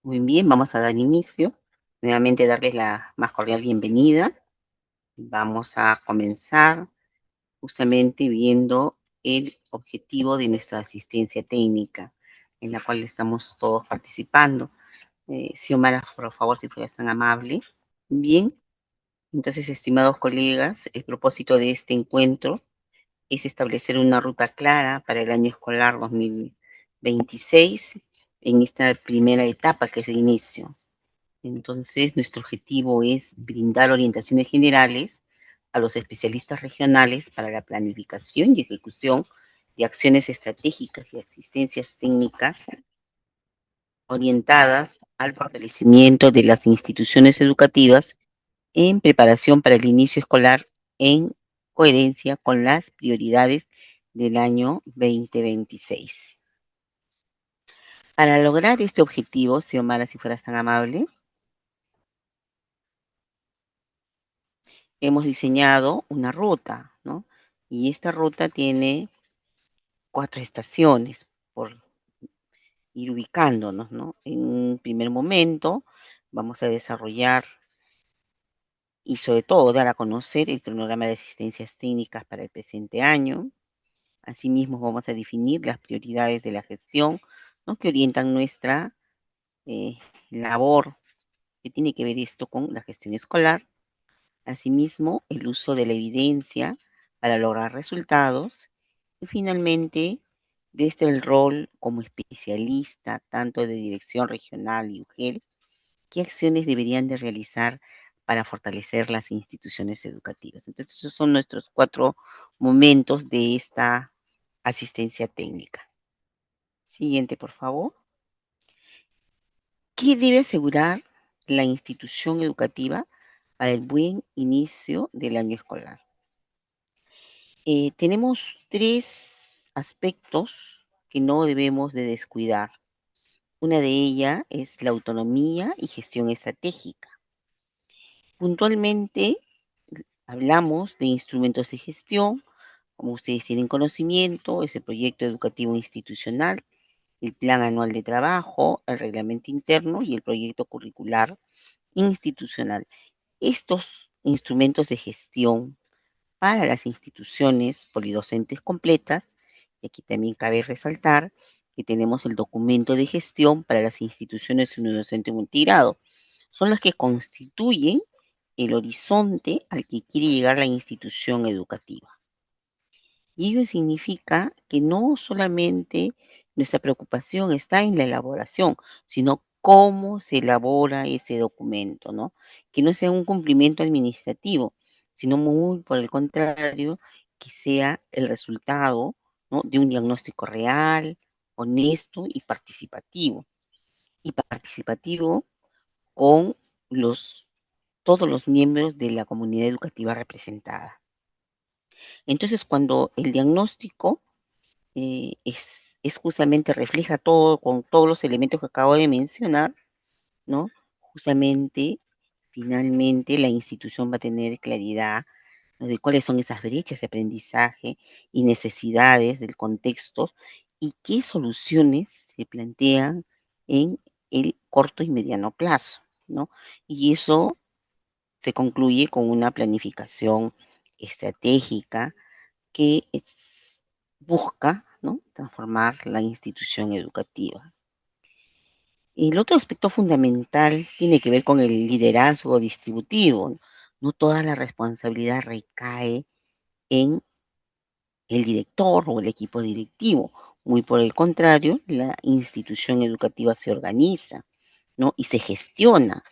Muy bien, vamos a dar inicio. Nuevamente darles la más cordial bienvenida. Vamos a comenzar justamente viendo el objetivo de nuestra asistencia técnica, en la cual estamos todos participando. Xiomara, por favor, si fueras tan amable. Bien, entonces, estimados colegas, el propósito de este encuentro es establecer una ruta clara para el año escolar 2026 en esta primera etapa que es el inicio. Entonces, nuestro objetivo es brindar orientaciones generales a los especialistas regionales para la planificación y ejecución de acciones estratégicas y asistencias técnicas orientadas al fortalecimiento de las instituciones educativas en preparación para el inicio escolar en coherencia con las prioridades del año 2026. Para lograr este objetivo, Xiomara, si fueras tan amable, hemos diseñado una ruta, ¿no? Y esta ruta tiene 4 estaciones, por ir ubicándonos, ¿no? En un primer momento vamos a desarrollar y sobre todo dar a conocer el cronograma de asistencias técnicas para el presente año. Asimismo, vamos a definir las prioridades de la gestión, ¿no? Que orientan nuestra eh, labor, que tiene que ver esto con la gestión escolar. Asimismo, el uso de la evidencia para lograr resultados. Y finalmente, desde el rol como especialista, tanto de dirección regional y UGEL, ¿qué acciones deberían de realizar para fortalecer las instituciones educativas? Entonces, esos son nuestros 4 momentos de esta asistencia técnica. Siguiente, por favor. ¿Qué debe asegurar la institución educativa para el buen inicio del año escolar? Tenemos 3 aspectos que no debemos de descuidar. Una de ellas es la autonomía y gestión estratégica. Puntualmente hablamos de instrumentos de gestión, como ustedes tienen conocimiento, es el proyecto educativo institucional, el plan anual de trabajo, el reglamento interno y el proyecto curricular institucional. Estos instrumentos de gestión para las instituciones polidocentes completas, y aquí también cabe resaltar que tenemos el documento de gestión para las instituciones unidocente multigrado. Son las que constituyen el horizonte al que quiere llegar la institución educativa. Y ello significa que no solamente nuestra preocupación está en la elaboración, sino cómo se elabora ese documento, ¿no? Que no sea un cumplimiento administrativo, sino muy por el contrario, que sea el resultado, ¿no? De un diagnóstico real, honesto y participativo. Y participativo con los, todos los miembros de la comunidad educativa representada. Entonces, cuando el diagnóstico justamente refleja todo con todos los elementos que acabo de mencionar, ¿no? Justamente, finalmente, la institución va a tener claridad, ¿no? De cuáles son esas brechas de aprendizaje y necesidades del contexto y qué soluciones se plantean en el corto y mediano plazo, ¿no? Y eso se concluye con una planificación estratégica que busca, ¿no? Transformar la institución educativa. El otro aspecto fundamental tiene que ver con el liderazgo distributivo. No toda la responsabilidad recae en el director o el equipo directivo. Muy por el contrario, la institución educativa se organiza, ¿no? Y se gestiona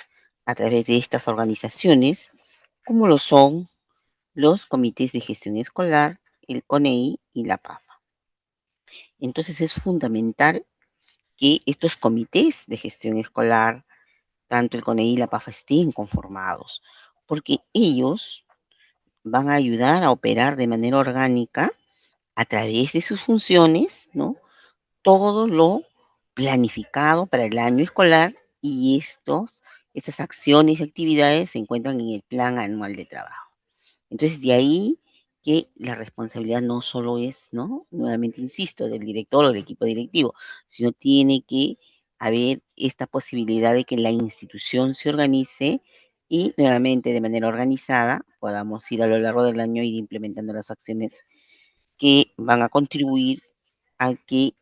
a través de estas organizaciones, como lo son los comités de gestión escolar, el CONEI y la PAFA. Entonces es fundamental que estos comités de gestión escolar, tanto el CONEI y la PAFA, estén conformados, porque ellos van a ayudar a operar de manera orgánica a través de sus funciones, ¿no? Todo lo planificado para el año escolar y estas acciones y actividades se encuentran en el plan anual de trabajo. Entonces, de ahí que la responsabilidad no solo es, ¿no? Nuevamente insisto, del director o del equipo directivo, sino tiene que haber esta posibilidad de que la institución se organice y nuevamente de manera organizada podamos ir a lo largo del año ir implementando las acciones que van a contribuir a que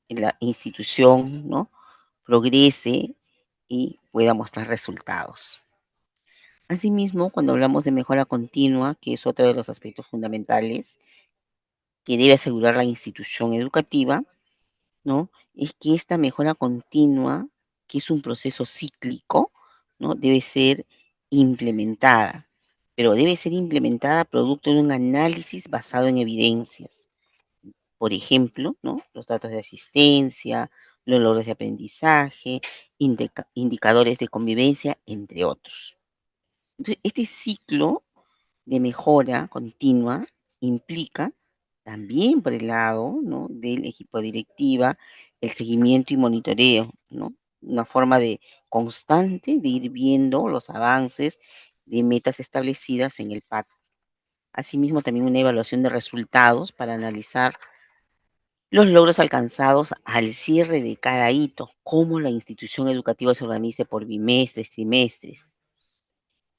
la institución, ¿no?, progrese y pueda mostrar resultados. Asimismo, cuando hablamos de mejora continua, que es otro de los aspectos fundamentales que debe asegurar la institución educativa, ¿no? Es que esta mejora continua, que es un proceso cíclico, ¿no? Debe ser implementada, pero debe ser implementada producto de un análisis basado en evidencias. Por ejemplo, ¿no?, los datos de asistencia, los logros de aprendizaje, indicadores de convivencia, entre otros. Entonces, este ciclo de mejora continua implica también por el lado, ¿no?, del equipo directiva, el seguimiento y monitoreo, ¿no? Una forma de constante de ir viendo los avances de metas establecidas en el PAC. Asimismo, también una evaluación de resultados para analizar los logros alcanzados al cierre de cada hito, cómo la institución educativa se organice por bimestres, trimestres.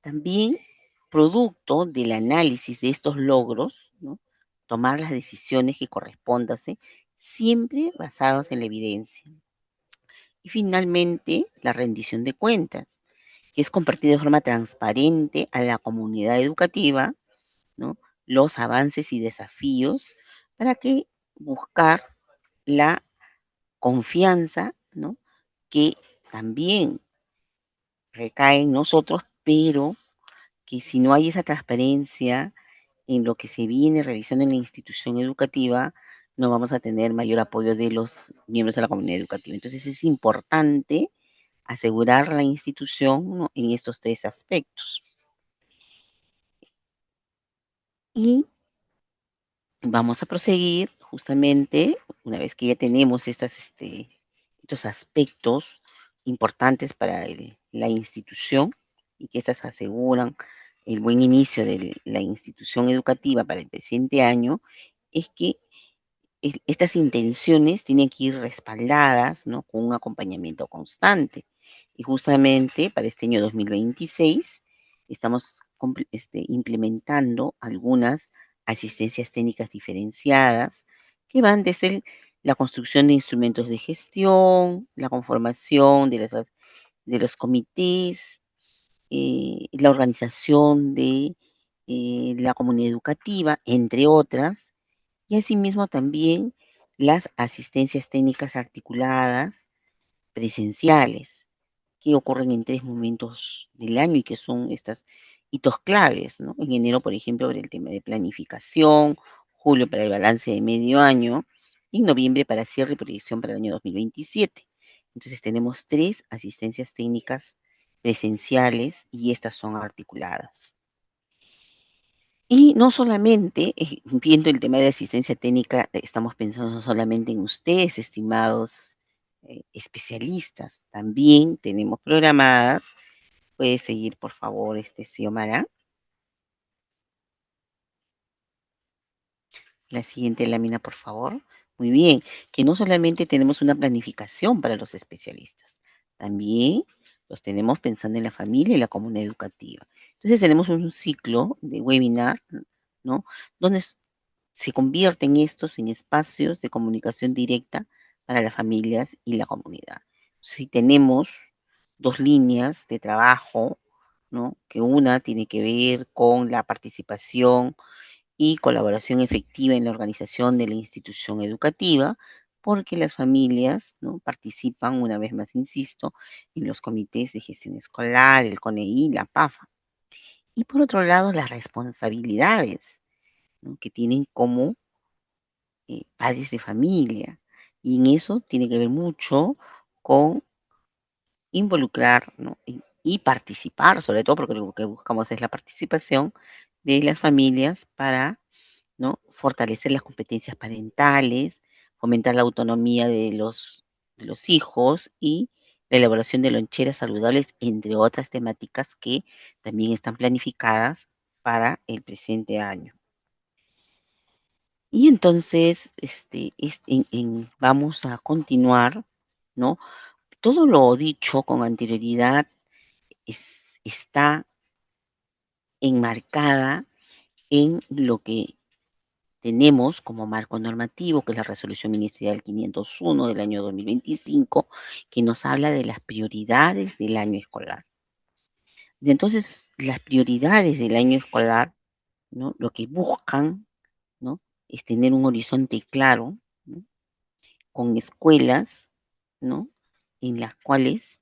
También, producto del análisis de estos logros, ¿no?, tomar las decisiones que correspondase, siempre basados en la evidencia. Y finalmente, la rendición de cuentas, que es compartir de forma transparente a la comunidad educativa, ¿no?, los avances y desafíos para que buscar la confianza, ¿no?, que también recae en nosotros, pero que si no hay esa transparencia en lo que se viene realizando en la institución educativa, no vamos a tener mayor apoyo de los miembros de la comunidad educativa. Entonces es importante asegurar la institución, ¿no?, en estos tres aspectos. Y vamos a proseguir justamente, una vez que ya tenemos estos aspectos importantes para la institución y que estas aseguran el buen inicio de la institución educativa para el presente año, es que estas intenciones tienen que ir respaldadas, ¿no?, con un acompañamiento constante. Y justamente para este año 2026 estamos implementando algunas asistencias técnicas diferenciadas que van desde la construcción de instrumentos de gestión, la conformación de los comités, la organización de la comunidad educativa, entre otras, y asimismo también las asistencias técnicas articuladas presenciales, que ocurren en 3 momentos del año y que son estas hitos claves, ¿no? En enero, por ejemplo, para el tema de planificación, julio para el balance de medio año y noviembre para cierre y proyección para el año 2027. Entonces tenemos 3 asistencias técnicas presenciales y estas son articuladas. Y no solamente, viendo el tema de asistencia técnica, estamos pensando no solamente en ustedes, estimados especialistas, también tenemos programadas, puede seguir por favor, Xiomara, la siguiente lámina, por favor. Muy bien, que no solamente tenemos una planificación para los especialistas, también los tenemos pensando en la familia y la comunidad educativa. Entonces tenemos un ciclo de webinar, ¿no?, donde se convierten estos en espacios de comunicación directa para las familias y la comunidad. Si tenemos 2 líneas de trabajo, ¿no?, que una tiene que ver con la participación y colaboración efectiva en la organización de la institución educativa, porque las familias, ¿no?, participan, una vez más insisto, en los comités de gestión escolar, el CONEI, la PAFA. Y por otro lado, las responsabilidades, ¿no?, que tienen como padres de familia. Y en eso tiene que ver mucho con involucrar, ¿no?, y participar, sobre todo porque lo que buscamos es la participación de las familias para, ¿no?, fortalecer las competencias parentales, fomentar la autonomía de los hijos y la elaboración de loncheras saludables, entre otras temáticas que también están planificadas para el presente año. Y entonces, vamos a continuar, ¿no?, Todo lo dicho con anterioridad está enmarcada en lo que tenemos como marco normativo, que es la Resolución Ministerial 501 del año 2025, que nos habla de las prioridades del año escolar. Y entonces, las prioridades del año escolar, ¿no? Lo que buscan, ¿no? Es tener un horizonte claro, ¿no? Con escuelas, ¿no? En las cuales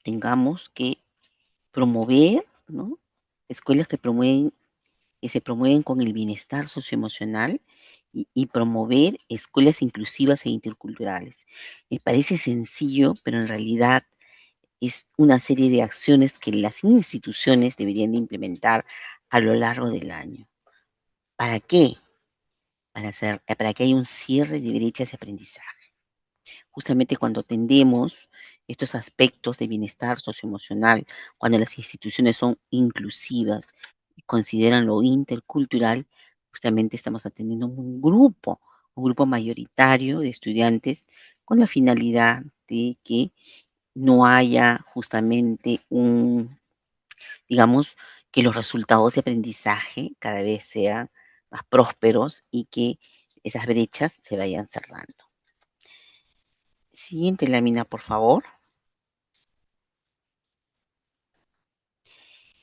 tengamos que promover, ¿no? Escuelas que se promueven con el bienestar socioemocional y promover escuelas inclusivas e interculturales. Me parece sencillo, pero en realidad es una serie de acciones que las instituciones deberían de implementar a lo largo del año. ¿Para qué? Para que haya un cierre de brechas de aprendizaje. Justamente cuando atendemos estos aspectos de bienestar socioemocional, cuando las instituciones son inclusivas y consideran lo intercultural, justamente estamos atendiendo un grupo mayoritario de estudiantes con la finalidad de que no haya justamente digamos, que los resultados de aprendizaje cada vez sean más prósperos y que esas brechas se vayan cerrando. Siguiente lámina, por favor.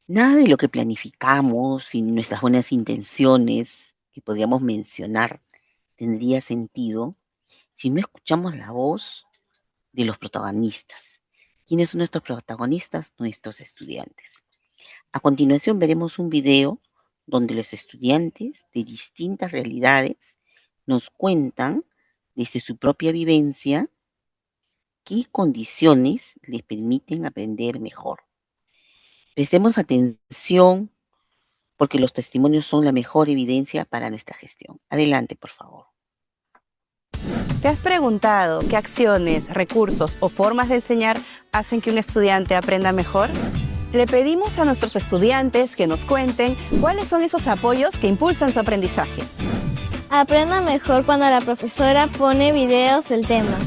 Nada de lo que planificamos sin nuestras buenas intenciones que podríamos mencionar tendría sentido si no escuchamos la voz de los protagonistas. ¿Quiénes son nuestros protagonistas? Nuestros estudiantes. A continuación veremos un video donde los estudiantes de distintas realidades nos cuentan desde su propia vivencia qué condiciones les permiten aprender mejor. Prestemos atención porque los testimonios son la mejor evidencia para nuestra gestión. Adelante, por favor. ¿Te has preguntado qué acciones, recursos o formas de enseñar hacen que un estudiante aprenda mejor? Le pedimos a nuestros estudiantes que nos cuenten cuáles son esos apoyos que impulsan su aprendizaje. Aprendo mejor cuando la profesora pone videos del tema.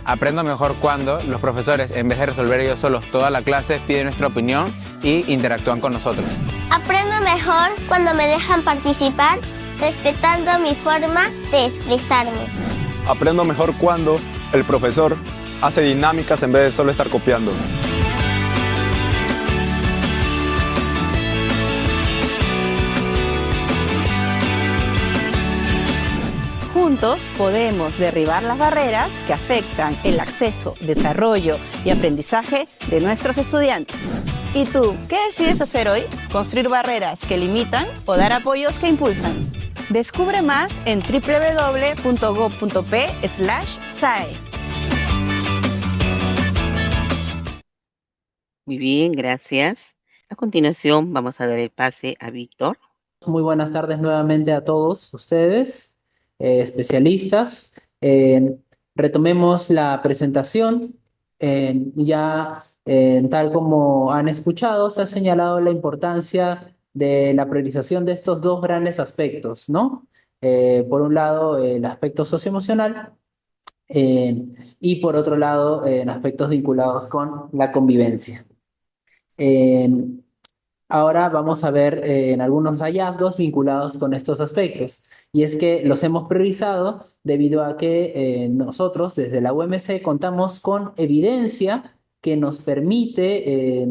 Aprendo mejor cuando los profesores, en vez de resolver ellos solos toda la clase, piden nuestra opinión y interactúan con nosotros. Aprendo mejor cuando me dejan participar, respetando mi forma de expresarme. Aprendo mejor cuando el profesor hace dinámicas en vez de solo estar copiando. Juntos podemos derribar las barreras que afectan el acceso, desarrollo y aprendizaje de nuestros estudiantes. ¿Y tú, qué decides hacer hoy? ¿Construir barreras que limitan o dar apoyos que impulsan? Descubre más en www.gov.p/SAE. Muy bien, gracias. A continuación vamos a dar el pase a Víctor. Muy buenas tardes nuevamente a todos ustedes, especialistas. Retomemos la presentación. Tal como han escuchado, se ha señalado la importancia de la priorización de estos dos grandes aspectos, ¿no? Por un lado, el aspecto socioemocional y por otro lado, en aspectos vinculados con la convivencia. Ahora vamos a ver en algunos hallazgos vinculados con estos aspectos. Y es que los hemos priorizado debido a que nosotros desde la UMC contamos con evidencia que nos permite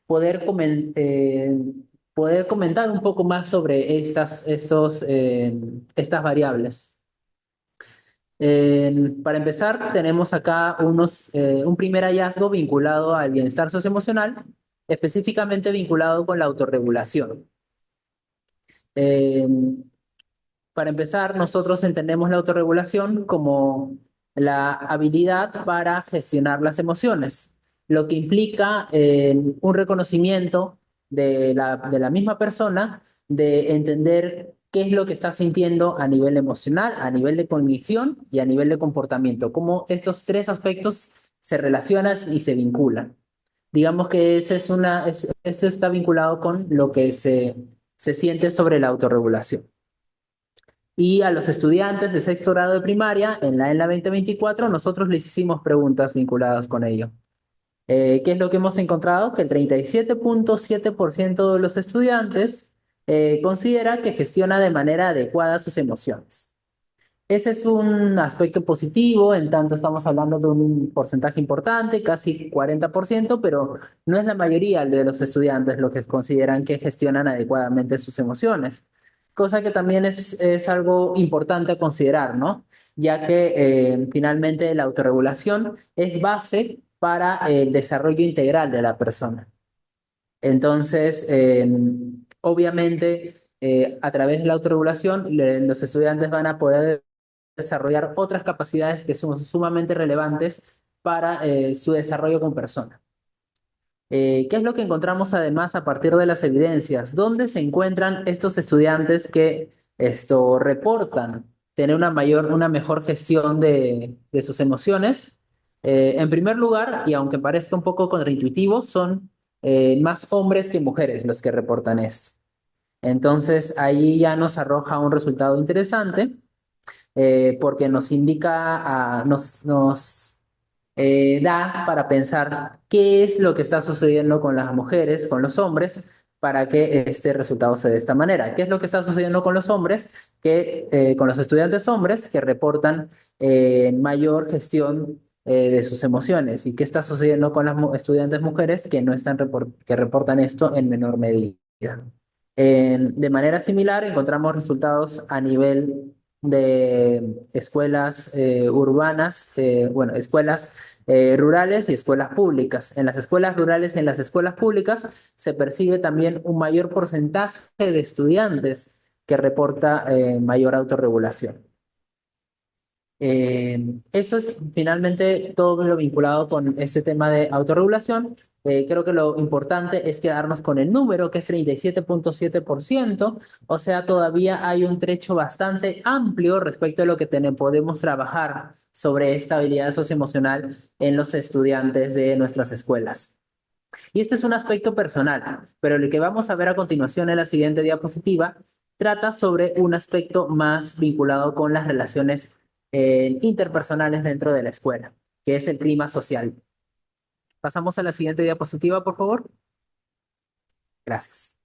poder, poder comentar un poco más sobre estas variables. Para empezar, tenemos acá un primer hallazgo vinculado al bienestar socioemocional, específicamente vinculado con la autorregulación. Para empezar, nosotros entendemos la autorregulación como la habilidad para gestionar las emociones, lo que implica un reconocimiento de la misma persona, de entender qué es lo que está sintiendo a nivel emocional, a nivel de cognición y a nivel de comportamiento, cómo estos tres aspectos se relacionan y se vinculan. Digamos que eso está vinculado con lo que se siente sobre la autorregulación. Y a los estudiantes de sexto grado de primaria, en la ENLA 2024, nosotros les hicimos preguntas vinculadas con ello. ¿Qué es lo que hemos encontrado? Que el 37.7% de los estudiantes considera que gestiona de manera adecuada sus emociones. Ese es un aspecto positivo, en tanto estamos hablando de un porcentaje importante, casi 40%, pero no es la mayoría de los estudiantes los que consideran que gestionan adecuadamente sus emociones. Cosa que también es algo importante a considerar, ¿no? Ya que finalmente la autorregulación es base para el desarrollo integral de la persona. Entonces, obviamente, a través de la autorregulación, los estudiantes van a poder desarrollar otras capacidades que son sumamente relevantes para su desarrollo como persona. ¿Qué es lo que encontramos además a partir de las evidencias? ¿Dónde se encuentran estos estudiantes que reportan tener una mejor gestión de sus emociones? En primer lugar, y aunque parezca un poco contraintuitivo, son más hombres que mujeres los que reportan esto. Entonces, ahí ya nos arroja un resultado interesante porque nos indica, da para pensar qué es lo que está sucediendo con las mujeres, con los hombres, para que este resultado se dé de esta manera. ¿Qué es lo que está sucediendo con los hombres? Con los estudiantes hombres que reportan mayor gestión de sus emociones. ¿Y qué está sucediendo con las estudiantes mujeres que no están que reportan esto en menor medida? De manera similar, encontramos resultados a nivel de escuelas urbanas, escuelas rurales y escuelas públicas. En las escuelas rurales y en las escuelas públicas se percibe también un mayor porcentaje de estudiantes que reporta mayor autorregulación. Eso es finalmente todo lo vinculado con este tema de autorregulación. Creo que lo importante es quedarnos con el número, que es 37.7%, o sea, todavía hay un trecho bastante amplio respecto a lo que podemos trabajar sobre esta habilidad socioemocional en los estudiantes de nuestras escuelas. Y este es un aspecto personal, pero lo que vamos a ver a continuación en la siguiente diapositiva trata sobre un aspecto más vinculado con las relaciones interpersonales dentro de la escuela, que es el clima social. Pasamos a la siguiente diapositiva, por favor. Gracias.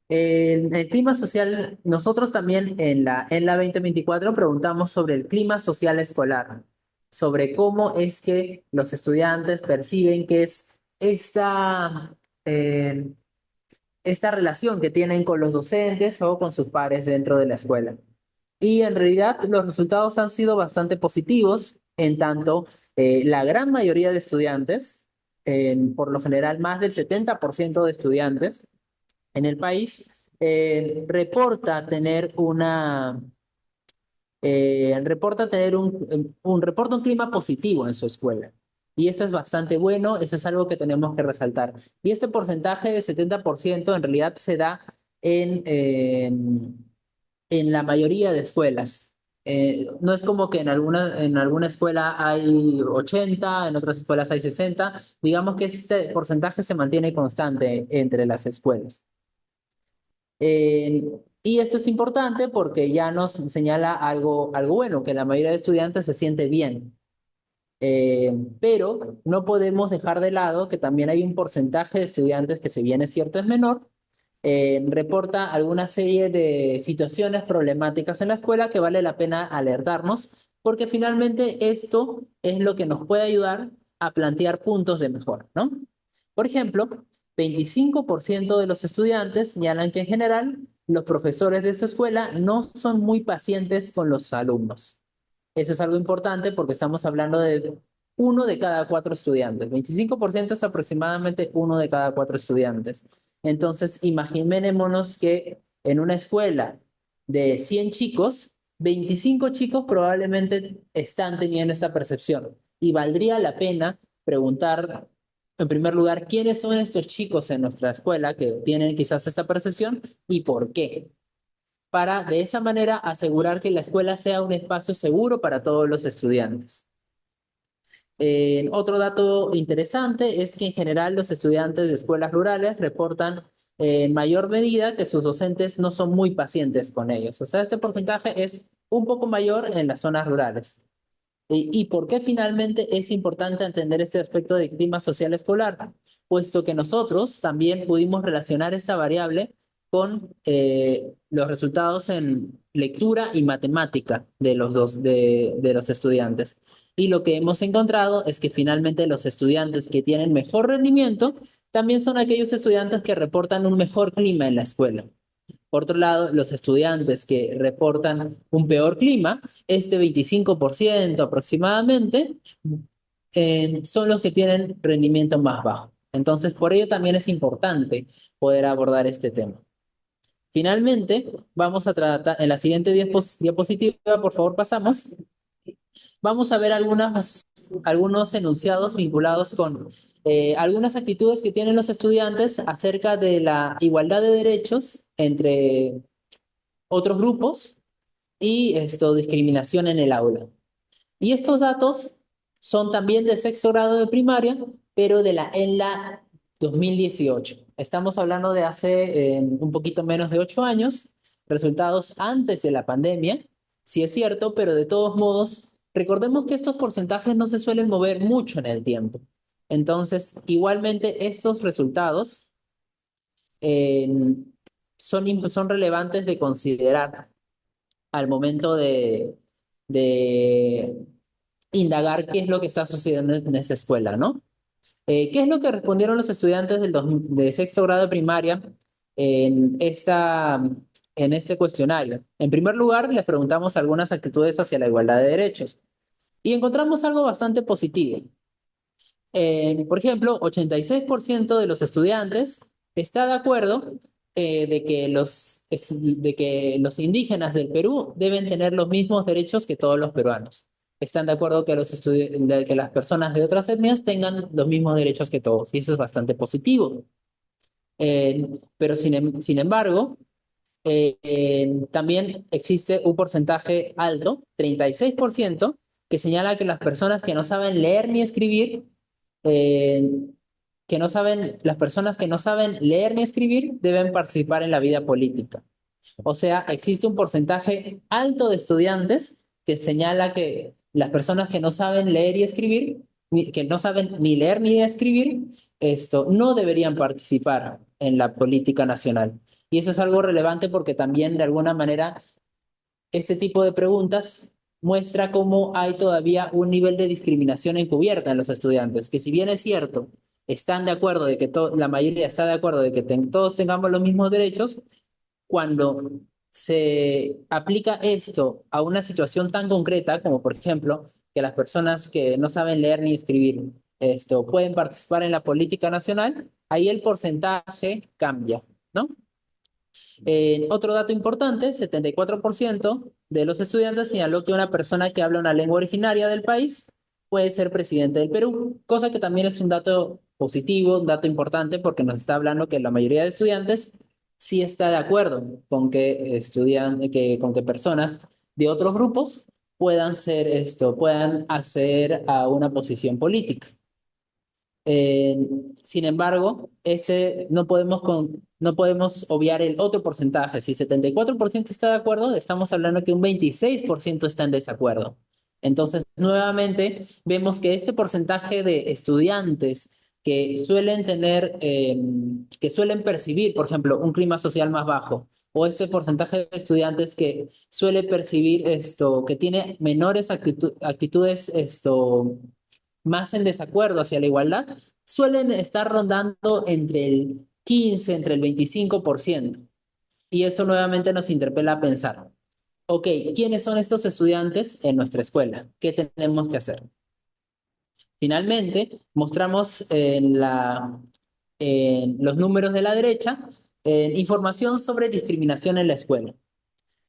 El clima social, nosotros también en la 2024 preguntamos sobre el clima social escolar, sobre cómo es que los estudiantes perciben que es esta relación que tienen con los docentes o con sus pares dentro de la escuela. Y en realidad los resultados han sido bastante positivos, en tanto la gran mayoría de estudiantes, por lo general más del 70% de estudiantes en el país, reporta tener un clima positivo en su escuela. Y eso es bastante bueno, eso es algo que tenemos que resaltar. Y este porcentaje de 70% en realidad se da en la mayoría de escuelas. No es como que en alguna escuela hay 80, en otras escuelas hay 60. Digamos que este porcentaje se mantiene constante entre las escuelas. Y esto es importante porque ya nos señala algo bueno, que la mayoría de estudiantes se siente bien. Pero no podemos dejar de lado que también hay un porcentaje de estudiantes que, si bien es cierto es menor, reporta alguna serie de situaciones problemáticas en la escuela que vale la pena alertarnos, porque finalmente esto es lo que nos puede ayudar a plantear puntos de mejora, ¿no? Por ejemplo, 25% de los estudiantes señalan que en general los profesores de su escuela no son muy pacientes con los alumnos. Eso es algo importante porque estamos hablando de 1 de cada 4 estudiantes. 25% es aproximadamente 1 de cada 4 estudiantes. Entonces, imaginémonos que en una escuela de 100 chicos, 25 chicos probablemente están teniendo esta percepción. Y valdría la pena preguntar, en primer lugar, quiénes son estos chicos en nuestra escuela que tienen quizás esta percepción y por qué, para de esa manera asegurar que la escuela sea un espacio seguro para todos los estudiantes. Otro dato interesante es que en general los estudiantes de escuelas rurales reportan en mayor medida que sus docentes no son muy pacientes con ellos. O sea, este porcentaje es un poco mayor en las zonas rurales. ¿Y por qué finalmente es importante entender este aspecto de clima social escolar? Puesto que nosotros también pudimos relacionar esta variable con los resultados en lectura y matemática de de los estudiantes. Y lo que hemos encontrado es que finalmente los estudiantes que tienen mejor rendimiento también son aquellos estudiantes que reportan un mejor clima en la escuela. Por otro lado, los estudiantes que reportan un peor clima, este 25% aproximadamente, son los que tienen rendimiento más bajo. Entonces, por ello también es importante poder abordar este tema. Finalmente, vamos a tratar, en la siguiente diapositiva, por favor, pasamos. Vamos a ver algunos enunciados vinculados con algunas actitudes que tienen los estudiantes acerca de la igualdad de derechos entre otros grupos y discriminación en el aula. Y estos datos son también de sexto grado de primaria, pero en la 2018. Estamos hablando de hace un poquito menos de 8 años, resultados antes de la pandemia, sí es cierto, pero de todos modos, recordemos que estos porcentajes no se suelen mover mucho en el tiempo. Entonces, igualmente, estos resultados eh, son relevantes de considerar al momento de indagar qué es lo que está sucediendo en esa escuela, ¿no? ¿Qué es lo que respondieron los estudiantes de sexto grado de primaria en, en este cuestionario? En primer lugar, les preguntamos algunas actitudes hacia la igualdad de derechos y encontramos algo bastante positivo. Por ejemplo, 86% de los estudiantes está de acuerdo de que los indígenas del Perú deben tener los mismos derechos que todos los peruanos. Están de acuerdo que, de que las personas de otras etnias tengan los mismos derechos que todos, y eso es bastante positivo. Pero sin embargo, también existe un porcentaje alto, 36%, que señala que las personas que no saben leer ni escribir eh, las personas que no saben leer ni escribir deben participar en la vida política. O sea, existe un porcentaje alto de estudiantes que señala que las personas que no saben leer y escribir, que no saben ni leer ni escribir, no deberían participar en la política nacional. Y eso es algo relevante porque también de alguna manera este tipo de preguntas muestra cómo hay todavía un nivel de discriminación encubierta en los estudiantes, que si bien es cierto, están de acuerdo de que la mayoría está de acuerdo de que todos tengamos los mismos derechos, cuando se aplica esto a una situación tan concreta como por ejemplo que las personas que no saben leer ni escribir pueden participar en la política nacional, ahí el porcentaje cambia, ¿no? Otro dato importante, 74% de los estudiantes señaló que una persona que habla una lengua originaria del país puede ser presidente del Perú, cosa que también es un dato positivo, un dato importante porque nos está hablando que la mayoría de estudiantes sí está de acuerdo con con que personas de otros grupos puedan acceder a una posición política. Eh, Sin embargo, no podemos obviar el otro porcentaje. Si 74% está de acuerdo, estamos hablando que un 26% está en desacuerdo. Entonces, nuevamente, vemos que este porcentaje de estudiantes que que suelen percibir, por ejemplo, un clima social más bajo, o este porcentaje de estudiantes que suele percibir que tiene menores actitudes, más en desacuerdo hacia la igualdad, suelen estar rondando entre el 15, entre el 25%. Y eso nuevamente nos interpela a pensar, ok, ¿quiénes son estos estudiantes en nuestra escuela? ¿Qué tenemos que hacer? Finalmente, mostramos en los números de la derecha información sobre discriminación en la escuela.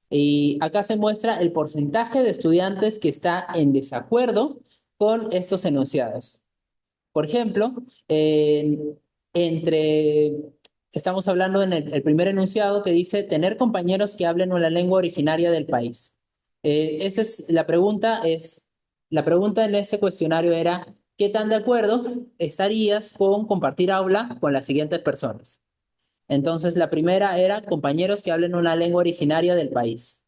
Y acá se muestra el porcentaje de estudiantes que está en desacuerdo con estos enunciados. Por ejemplo, estamos hablando en el primer enunciado que dice tener compañeros que hablen una lengua originaria del país. Esa es la pregunta en ese cuestionario era ¿Qué tan de acuerdo estarías con compartir aula con las siguientes personas? Entonces, la primera era compañeros que hablen una lengua originaria del país.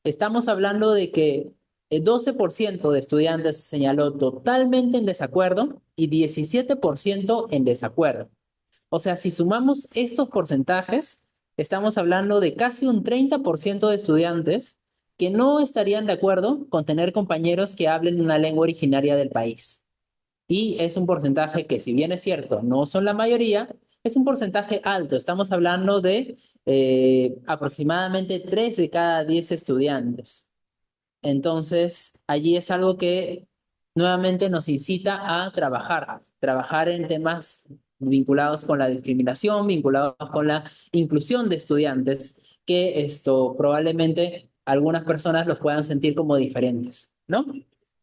Estamos hablando de que el 12% de estudiantes señaló totalmente en desacuerdo y 17% en desacuerdo. O sea, si sumamos estos porcentajes, estamos hablando de casi un 30% de estudiantes que no estarían de acuerdo con tener compañeros que hablen una lengua originaria del país. Y es un porcentaje que, si bien es cierto, no son la mayoría, es un porcentaje alto. Estamos hablando de aproximadamente 3 de cada 10 estudiantes. Entonces, allí es algo que nuevamente nos incita a trabajar en temas vinculados con la discriminación, vinculados con la inclusión de estudiantes, que esto probablemente algunas personas los puedan sentir como diferentes, ¿no?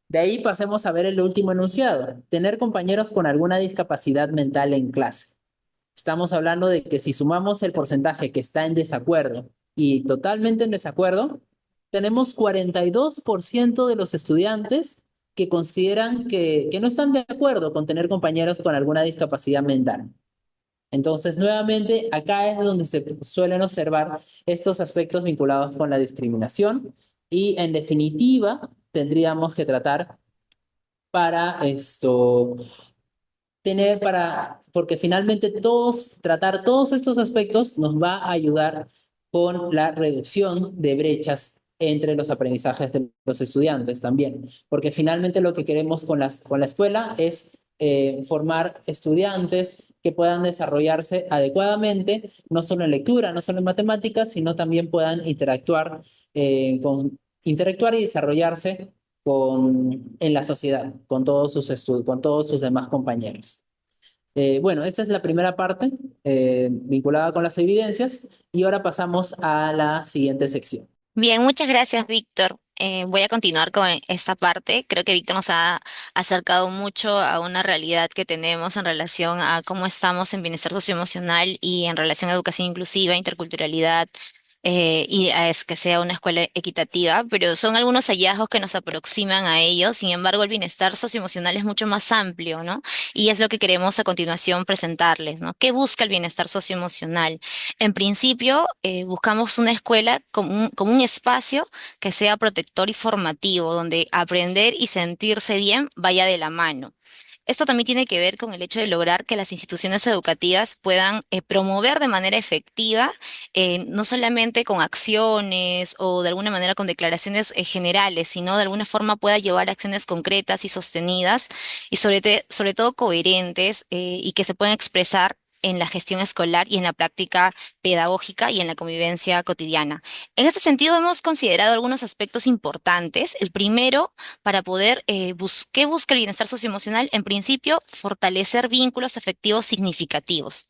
De ahí pasemos a ver el último enunciado, tener compañeros con alguna discapacidad mental en clase. Estamos hablando de que si sumamos el porcentaje que está en desacuerdo y totalmente en desacuerdo, tenemos 42% de los estudiantes que consideran que no están de acuerdo con tener compañeros con alguna discapacidad mental. Entonces, nuevamente, acá es donde se suelen observar estos aspectos vinculados con la discriminación y, en definitiva, tendríamos que tratar para esto porque finalmente tratar todos estos aspectos nos va a ayudar con la reducción de brechas entre los aprendizajes de los estudiantes también, porque finalmente lo que queremos con la escuela es formar estudiantes que puedan desarrollarse adecuadamente, no solo en lectura, no solo en matemáticas, sino también puedan interactuar y desarrollarse en la sociedad, con todos sus demás compañeros. Bueno, esta es la primera parte vinculada con las evidencias y ahora pasamos a la siguiente sección. Bien, muchas gracias, Víctor. Voy a continuar con esta parte. Creo que Víctor nos ha acercado mucho a una realidad que tenemos en relación a cómo estamos en bienestar socioemocional y en relación a educación inclusiva, interculturalidad, y a es que sea una escuela equitativa, pero son algunos hallazgos que nos aproximan a ello. Sin embargo, el bienestar socioemocional es mucho más amplio, ¿no? Y es lo que queremos a continuación presentarles, ¿no? ¿Qué busca el bienestar socioemocional? En principio, buscamos una escuela como un espacio que sea protector y formativo, donde aprender y sentirse bien vaya de la mano. Esto también tiene que ver con el hecho de lograr que las instituciones educativas puedan promover de manera efectiva, no solamente con acciones o de alguna manera con declaraciones generales, sino de alguna forma pueda llevar acciones concretas y sostenidas y sobre todo coherentes, y que se puedan expresar en la gestión escolar y en la práctica pedagógica y en la convivencia cotidiana. En este sentido, hemos considerado algunos aspectos importantes. El primero, para poder, ¿qué busca el bienestar socioemocional? En principio, fortalecer vínculos afectivos significativos.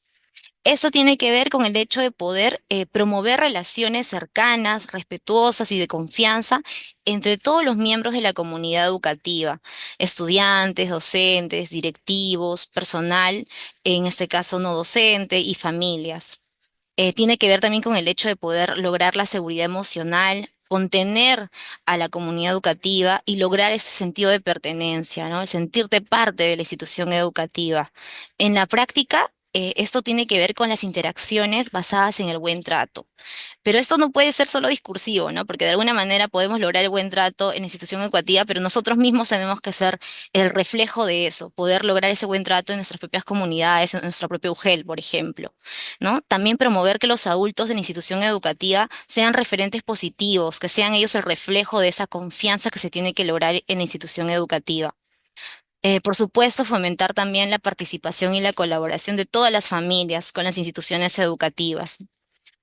Esto tiene que ver con el hecho de poder promover relaciones cercanas, respetuosas y de confianza entre todos los miembros de la comunidad educativa, estudiantes, docentes, directivos, personal, en este caso no docente, y familias. Tiene que ver también con el hecho de poder lograr la seguridad emocional, contener a la comunidad educativa y lograr ese sentido de pertenencia, ¿no? El sentirte parte de la institución educativa. En la práctica, esto tiene que ver con las interacciones basadas en el buen trato. Pero esto no puede ser solo discursivo, ¿no? Porque de alguna manera podemos lograr el buen trato en la institución educativa, pero nosotros mismos tenemos que ser el reflejo de eso, poder lograr ese buen trato en nuestras propias comunidades, en nuestra propia UGEL, por ejemplo, ¿no? También promover que los adultos de la institución educativa sean referentes positivos, que sean ellos el reflejo de esa confianza que se tiene que lograr en la institución educativa. Por supuesto, fomentar también la participación y la colaboración de todas las familias con las instituciones educativas.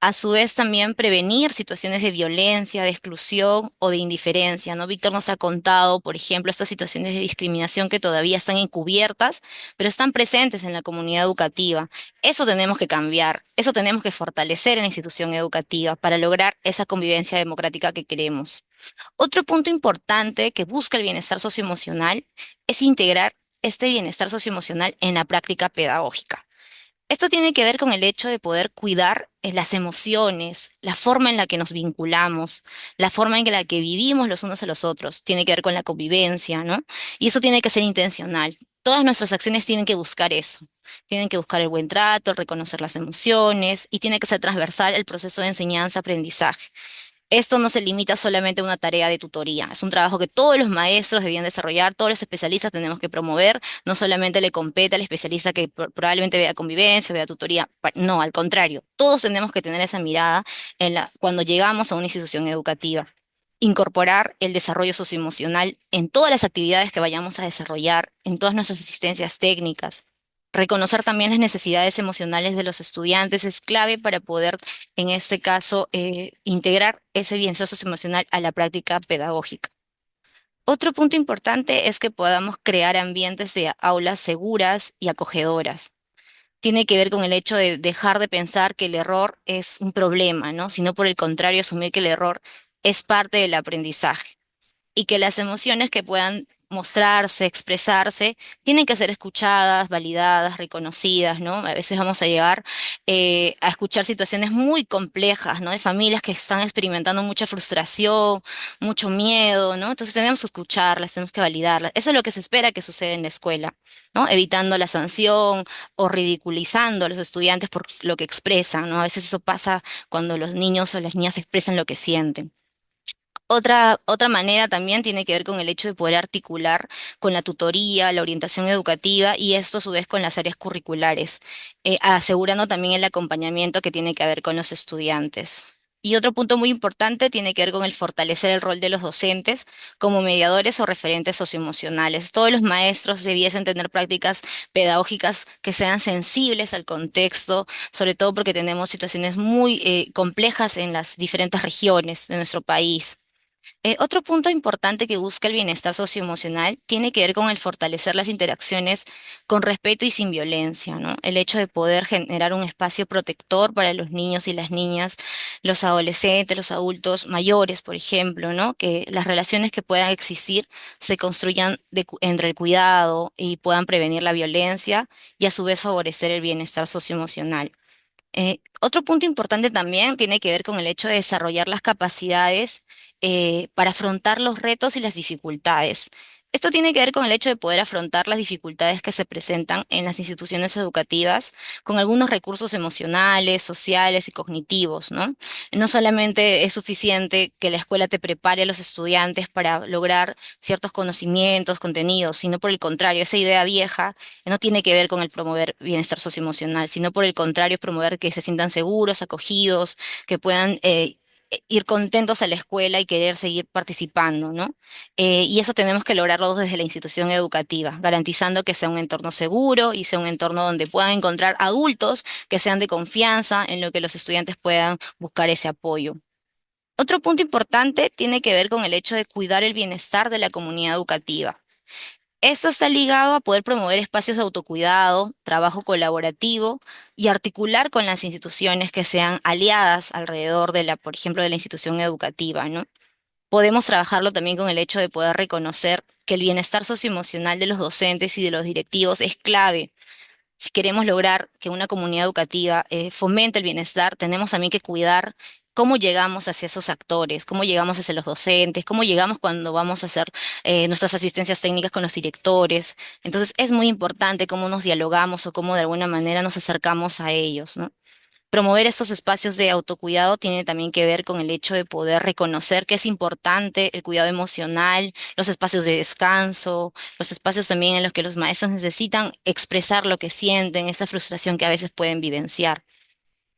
A su vez, también prevenir situaciones de violencia, de exclusión o de indiferencia, ¿no? Víctor nos ha contado, por ejemplo, estas situaciones de discriminación que todavía están encubiertas, pero están presentes en la comunidad educativa. Eso tenemos que cambiar, eso tenemos que fortalecer en la institución educativa para lograr esa convivencia democrática que queremos. Otro punto importante que busca el bienestar socioemocional es integrar este bienestar socioemocional en la práctica pedagógica. Esto tiene que ver con el hecho de poder cuidar las emociones, la forma en la que nos vinculamos, la forma en la que vivimos los unos a los otros. Tiene que ver con la convivencia, ¿no? Y eso tiene que ser intencional. todas nuestras acciones tienen que buscar eso. Tienen que buscar el buen trato, el reconocer las emociones y tiene que ser transversal el proceso de enseñanza-aprendizaje. Esto no se limita solamente a una tarea de tutoría, es un trabajo que todos los maestros debían desarrollar, todos los especialistas tenemos que promover, no solamente le compete al especialista que probablemente vea convivencia, vea tutoría, no, al contrario, todos tenemos que tener esa mirada cuando llegamos a una institución educativa. Incorporar el desarrollo socioemocional en todas las actividades que vayamos a desarrollar, en todas nuestras asistencias técnicas. Reconocer también las necesidades emocionales de los estudiantes es clave para poder, en este caso, integrar ese bienestar socioemocional a la práctica pedagógica. Otro punto importante es que podamos crear ambientes de aulas seguras y acogedoras. Tiene que ver con el hecho de dejar de pensar que el error es un problema, ¿no? Sino por el contrario, asumir que el error es parte del aprendizaje y que las emociones que puedan mostrarse, expresarse, tienen que ser escuchadas, validadas, reconocidas, ¿no? A veces vamos a llegar a escuchar situaciones muy complejas, ¿no? De familias que están experimentando mucha frustración, mucho miedo, ¿no? Entonces tenemos que escucharlas, tenemos que validarlas. Eso es lo que se espera que suceda en la escuela, ¿no? Evitando la sanción o ridiculizando a los estudiantes por lo que expresan, ¿no? A veces eso pasa cuando los niños o las niñas expresan lo que sienten. Otra manera también tiene que ver con el hecho de poder articular con la tutoría, la orientación educativa y esto a su vez con las áreas curriculares, asegurando también el acompañamiento que tiene que ver con los estudiantes. Y otro punto muy importante tiene que ver con el fortalecer el rol de los docentes como mediadores o referentes socioemocionales. Todos los maestros debiesen tener prácticas pedagógicas que sean sensibles al contexto, sobre todo porque tenemos situaciones muy complejas en las diferentes regiones de nuestro país. Otro punto importante que busca el bienestar socioemocional tiene que ver con el fortalecer las interacciones con respeto y sin violencia, ¿no? El hecho de poder generar un espacio protector para los niños y las niñas, los adolescentes, los adultos mayores, por ejemplo, ¿no? Que las relaciones que puedan existir se construyan entre el cuidado y puedan prevenir la violencia y a su vez favorecer el bienestar socioemocional. Otro punto importante también tiene que ver con el hecho de desarrollar las capacidades para afrontar los retos y las dificultades. Esto tiene que ver con el hecho de poder afrontar las dificultades que se presentan en las instituciones educativas con algunos recursos emocionales, sociales y cognitivos, ¿no? No solamente es suficiente que la escuela te prepare a los estudiantes para lograr ciertos conocimientos, contenidos, sino por el contrario, esa idea vieja no tiene que ver con el promover bienestar socioemocional, sino por el contrario, es promover que se sientan seguros, acogidos, que puedan ir contentos a la escuela y querer seguir participando, ¿no? Y eso tenemos que lograrlo desde la institución educativa, garantizando que sea un entorno seguro y sea un entorno donde puedan encontrar adultos que sean de confianza, en lo que los estudiantes puedan buscar ese apoyo. Otro punto importante tiene que ver con el hecho de cuidar el bienestar de la comunidad educativa. Esto está ligado a poder promover espacios de autocuidado, trabajo colaborativo y articular con las instituciones que sean aliadas alrededor de por ejemplo, de la institución educativa, ¿no? Podemos trabajarlo también con el hecho de poder reconocer que el bienestar socioemocional de los docentes y de los directivos es clave. Si queremos lograr que una comunidad educativa fomente el bienestar, tenemos también que cuidar cómo llegamos hacia esos actores, cómo llegamos hacia los docentes, cómo llegamos cuando vamos a hacer nuestras asistencias técnicas con los directores. Entonces es muy importante cómo nos dialogamos o cómo de alguna manera nos acercamos a ellos, ¿no? Promover estos espacios de autocuidado tiene también que ver con el hecho de poder reconocer que es importante el cuidado emocional, los espacios de descanso, los espacios también en los que los maestros necesitan expresar lo que sienten, esa frustración que a veces pueden vivenciar.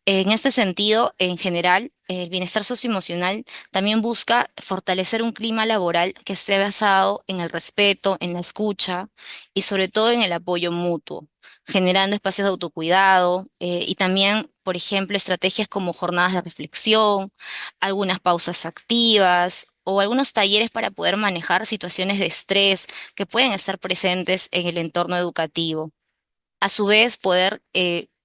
En este sentido, en general, el bienestar socioemocional también busca fortalecer un clima laboral que esté basado en el respeto, en la escucha y sobre todo en el apoyo mutuo, generando espacios de autocuidado y también, por ejemplo, estrategias como jornadas de reflexión, algunas pausas activas o algunos talleres para poder manejar situaciones de estrés que pueden estar presentes en el entorno educativo. A su vez, poder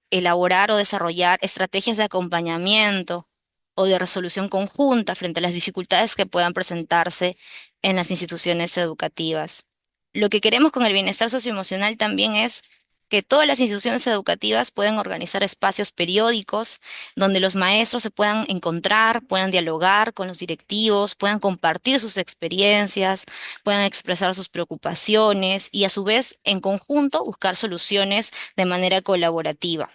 elaborar o desarrollar estrategias de acompañamiento o de resolución conjunta frente a las dificultades que puedan presentarse en las instituciones educativas. Lo que queremos con el bienestar socioemocional también es que todas las instituciones educativas pueden organizar espacios periódicos donde los maestros se puedan encontrar, puedan dialogar con los directivos, puedan compartir sus experiencias, puedan expresar sus preocupaciones y a su vez en conjunto buscar soluciones de manera colaborativa.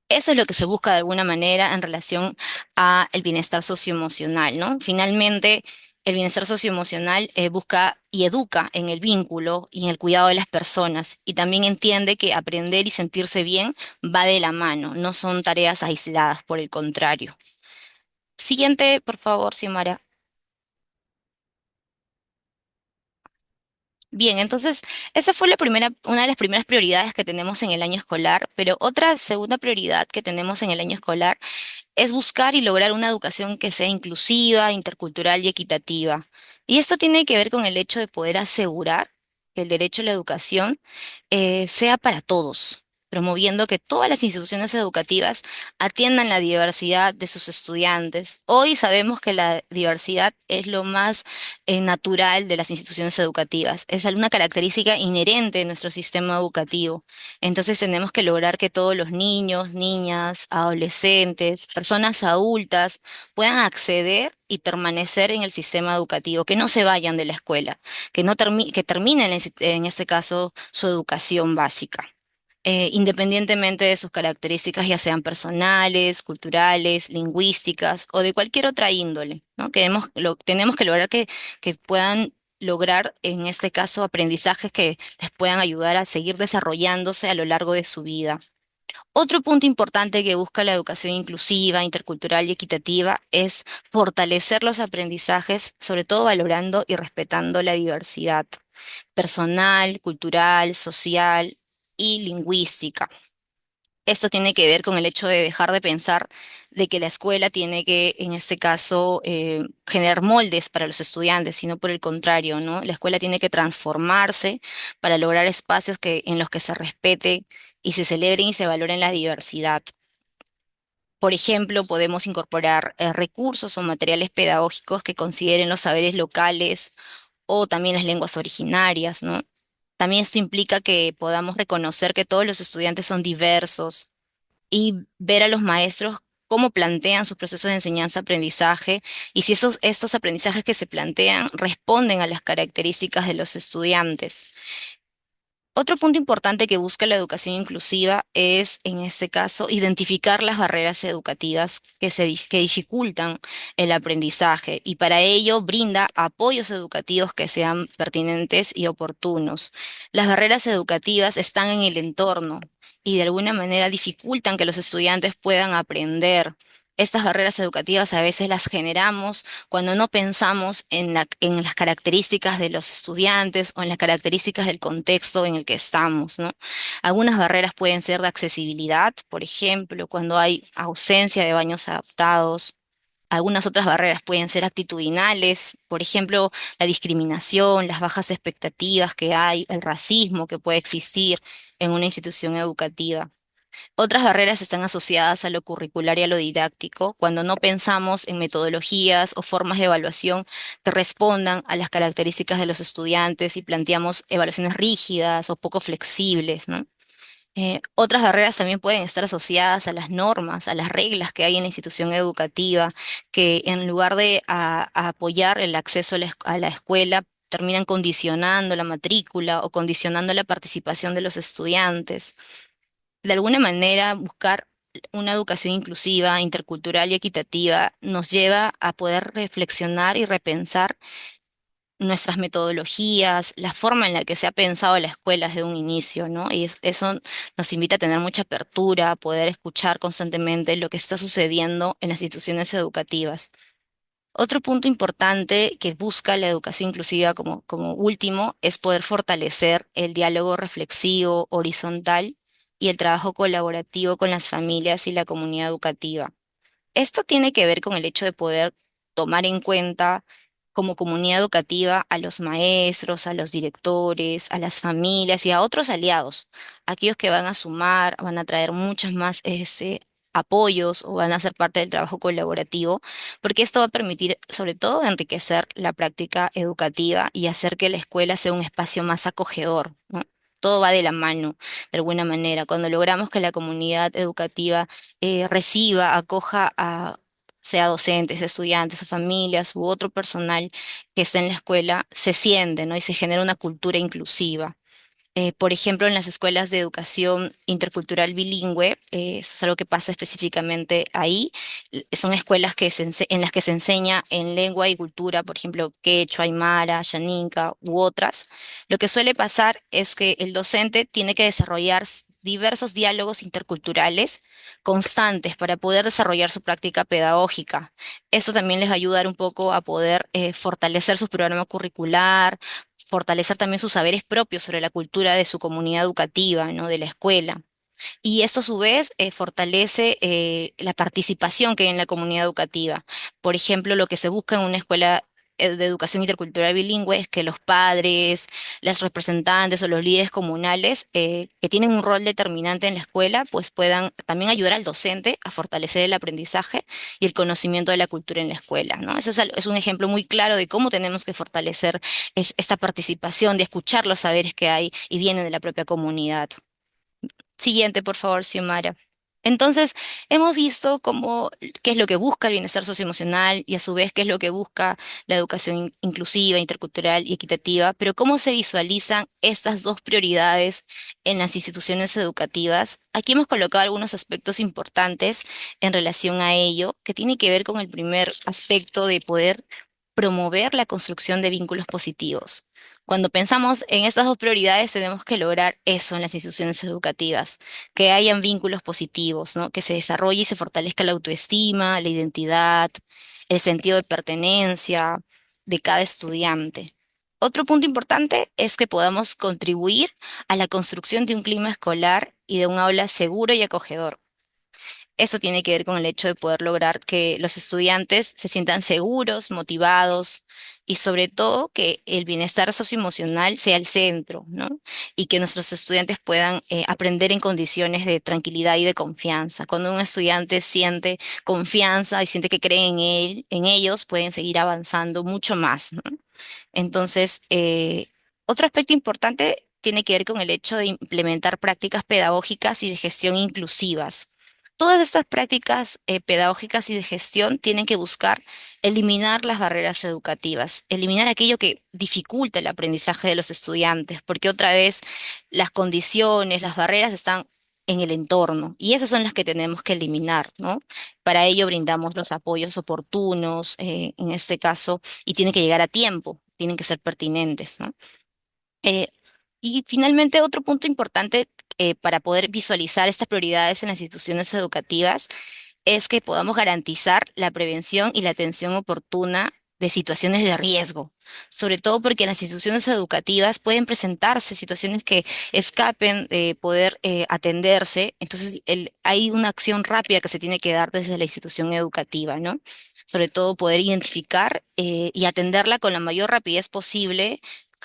Eso es lo que se busca de alguna manera en relación a el bienestar socioemocional, ¿no? Finalmente, el bienestar socioemocional busca y educa en el vínculo y en el cuidado de las personas y también entiende que aprender y sentirse bien va de la mano, no son tareas aisladas, por el contrario. Siguiente, por favor, Xiomara. Bien, entonces esa fue una de las primeras prioridades que tenemos en el año escolar, pero otra segunda prioridad que tenemos en el año escolar es buscar y lograr una educación que sea inclusiva, intercultural y equitativa. Y esto tiene que ver con el hecho de poder asegurar que el derecho a la educación sea para todos, promoviendo que todas las instituciones educativas atiendan la diversidad de sus estudiantes. Hoy sabemos que la diversidad es lo más natural de las instituciones educativas, es una característica inherente de nuestro sistema educativo. Entonces tenemos que lograr que todos los niños, niñas, adolescentes, personas adultas puedan acceder y permanecer en el sistema educativo, que no se vayan de la escuela, que terminen en este caso su educación básica. Independientemente de sus características, ya sean personales, culturales, lingüísticas o de cualquier otra índole, ¿no? Tenemos que lograr que puedan lograr, en este caso, aprendizajes que les puedan ayudar a seguir desarrollándose a lo largo de su vida. Otro punto importante que busca la educación inclusiva, intercultural y equitativa es fortalecer los aprendizajes, sobre todo valorando y respetando la diversidad personal, cultural, social y lingüística. Esto tiene que ver con el hecho de dejar de pensar de que la escuela tiene que, en este caso, generar moldes para los estudiantes, sino por el contrario, ¿no? La escuela tiene que transformarse para lograr espacios en los que se respete y se celebren y se valoren la diversidad. Por ejemplo, podemos incorporar recursos o materiales pedagógicos que consideren los saberes locales o también las lenguas originarias, ¿no? También esto implica que podamos reconocer que todos los estudiantes son diversos y ver a los maestros cómo plantean sus procesos de enseñanza-aprendizaje y si estos aprendizajes que se plantean responden a las características de los estudiantes. Otro punto importante que busca la educación inclusiva es, en este caso, identificar las barreras educativas que dificultan el aprendizaje y para ello brinda apoyos educativos que sean pertinentes y oportunos. Las barreras educativas están en el entorno y de alguna manera dificultan que los estudiantes puedan aprender. Estas barreras educativas a veces las generamos cuando no pensamos en las características de los estudiantes o en las características del contexto en el que estamos, ¿no? Algunas barreras pueden ser de accesibilidad, por ejemplo, cuando hay ausencia de baños adaptados. Algunas otras barreras pueden ser actitudinales, por ejemplo, la discriminación, las bajas expectativas que hay, el racismo que puede existir en una institución educativa. Otras barreras están asociadas a lo curricular y a lo didáctico, cuando no pensamos en metodologías o formas de evaluación que respondan a las características de los estudiantes y planteamos evaluaciones rígidas o poco flexibles, ¿no? Otras barreras también pueden estar asociadas a las normas, a las reglas que hay en la institución educativa, que en lugar de a apoyar el acceso a la escuela, terminan condicionando la matrícula o condicionando la participación de los estudiantes. De alguna manera, buscar una educación inclusiva, intercultural y equitativa nos lleva a poder reflexionar y repensar nuestras metodologías, la forma en la que se ha pensado la escuela desde un inicio, ¿no? Eso nos invita a tener mucha apertura, a poder escuchar constantemente lo que está sucediendo en las instituciones educativas. Otro punto importante que busca la educación inclusiva como último es poder fortalecer el diálogo reflexivo, horizontal y el trabajo colaborativo con las familias y la comunidad educativa. Esto tiene que ver con el hecho de poder tomar en cuenta como comunidad educativa a los maestros, a los directores, a las familias y a otros aliados, aquellos que van a sumar, van a traer muchos más apoyos o van a ser parte del trabajo colaborativo, porque esto va a permitir sobre todo enriquecer la práctica educativa y hacer que la escuela sea un espacio más acogedor, ¿no? Todo va de la mano, de alguna manera. Cuando logramos que la comunidad educativa reciba, acoja a sea docentes, estudiantes o familias u otro personal que esté en la escuela, se siente, ¿no? Y se genera una cultura inclusiva. Por ejemplo, en las escuelas de educación intercultural bilingüe, eso es algo que pasa específicamente ahí. Son escuelas en las que se enseña en lengua y cultura, por ejemplo, quechua, aymara, xaninca u otras. Lo que suele pasar es que el docente tiene que desarrollar diversos diálogos interculturales constantes para poder desarrollar su práctica pedagógica. Eso también les va a ayudar un poco a poder fortalecer su programa curricular, fortalecer también sus saberes propios sobre la cultura de su comunidad educativa, ¿no? De la escuela. Y esto a su vez fortalece la participación que hay en la comunidad educativa. Por ejemplo, lo que se busca en una escuela de educación intercultural bilingüe es que los padres, las representantes o los líderes comunales que tienen un rol determinante en la escuela, pues puedan también ayudar al docente a fortalecer el aprendizaje y el conocimiento de la cultura en la escuela, ¿no? Eso es un ejemplo muy claro de cómo tenemos que fortalecer esta participación, de escuchar los saberes que hay y vienen de la propia comunidad. Siguiente, por favor, Xiomara. Entonces, hemos visto qué es lo que busca el bienestar socioemocional y a su vez qué es lo que busca la educación inclusiva, intercultural y equitativa, pero cómo se visualizan estas dos prioridades en las instituciones educativas. Aquí hemos colocado algunos aspectos importantes en relación a ello, que tiene que ver con el primer aspecto de poder promover la construcción de vínculos positivos. Cuando pensamos en estas dos prioridades, tenemos que lograr eso en las instituciones educativas, que hayan vínculos positivos, ¿no? Que se desarrolle y se fortalezca la autoestima, la identidad, el sentido de pertenencia de cada estudiante. Otro punto importante es que podamos contribuir a la construcción de un clima escolar y de un aula seguro y acogedor. Eso tiene que ver con el hecho de poder lograr que los estudiantes se sientan seguros, motivados y sobre todo que el bienestar socioemocional sea el centro, ¿no? Y que nuestros estudiantes puedan aprender en condiciones de tranquilidad y de confianza. Cuando un estudiante siente confianza y siente que cree en él, en ellos, pueden seguir avanzando mucho más, ¿no? Entonces, otro aspecto importante tiene que ver con el hecho de implementar prácticas pedagógicas y de gestión inclusivas. Todas estas prácticas pedagógicas y de gestión tienen que buscar eliminar las barreras educativas, eliminar aquello que dificulta el aprendizaje de los estudiantes, porque otra vez las condiciones, las barreras están en el entorno y esas son las que tenemos que eliminar, ¿no? Para ello brindamos los apoyos oportunos, en este caso, y tienen que llegar a tiempo, tienen que ser pertinentes, ¿no? Eh, y finalmente, otro punto importante para poder visualizar estas prioridades en las instituciones educativas es que podamos garantizar la prevención y la atención oportuna de situaciones de riesgo, sobre todo porque en las instituciones educativas pueden presentarse situaciones que escapen de poder atenderse, entonces hay una acción rápida que se tiene que dar desde la institución educativa, ¿no? Sobre todo poder identificar y atenderla con la mayor rapidez posible,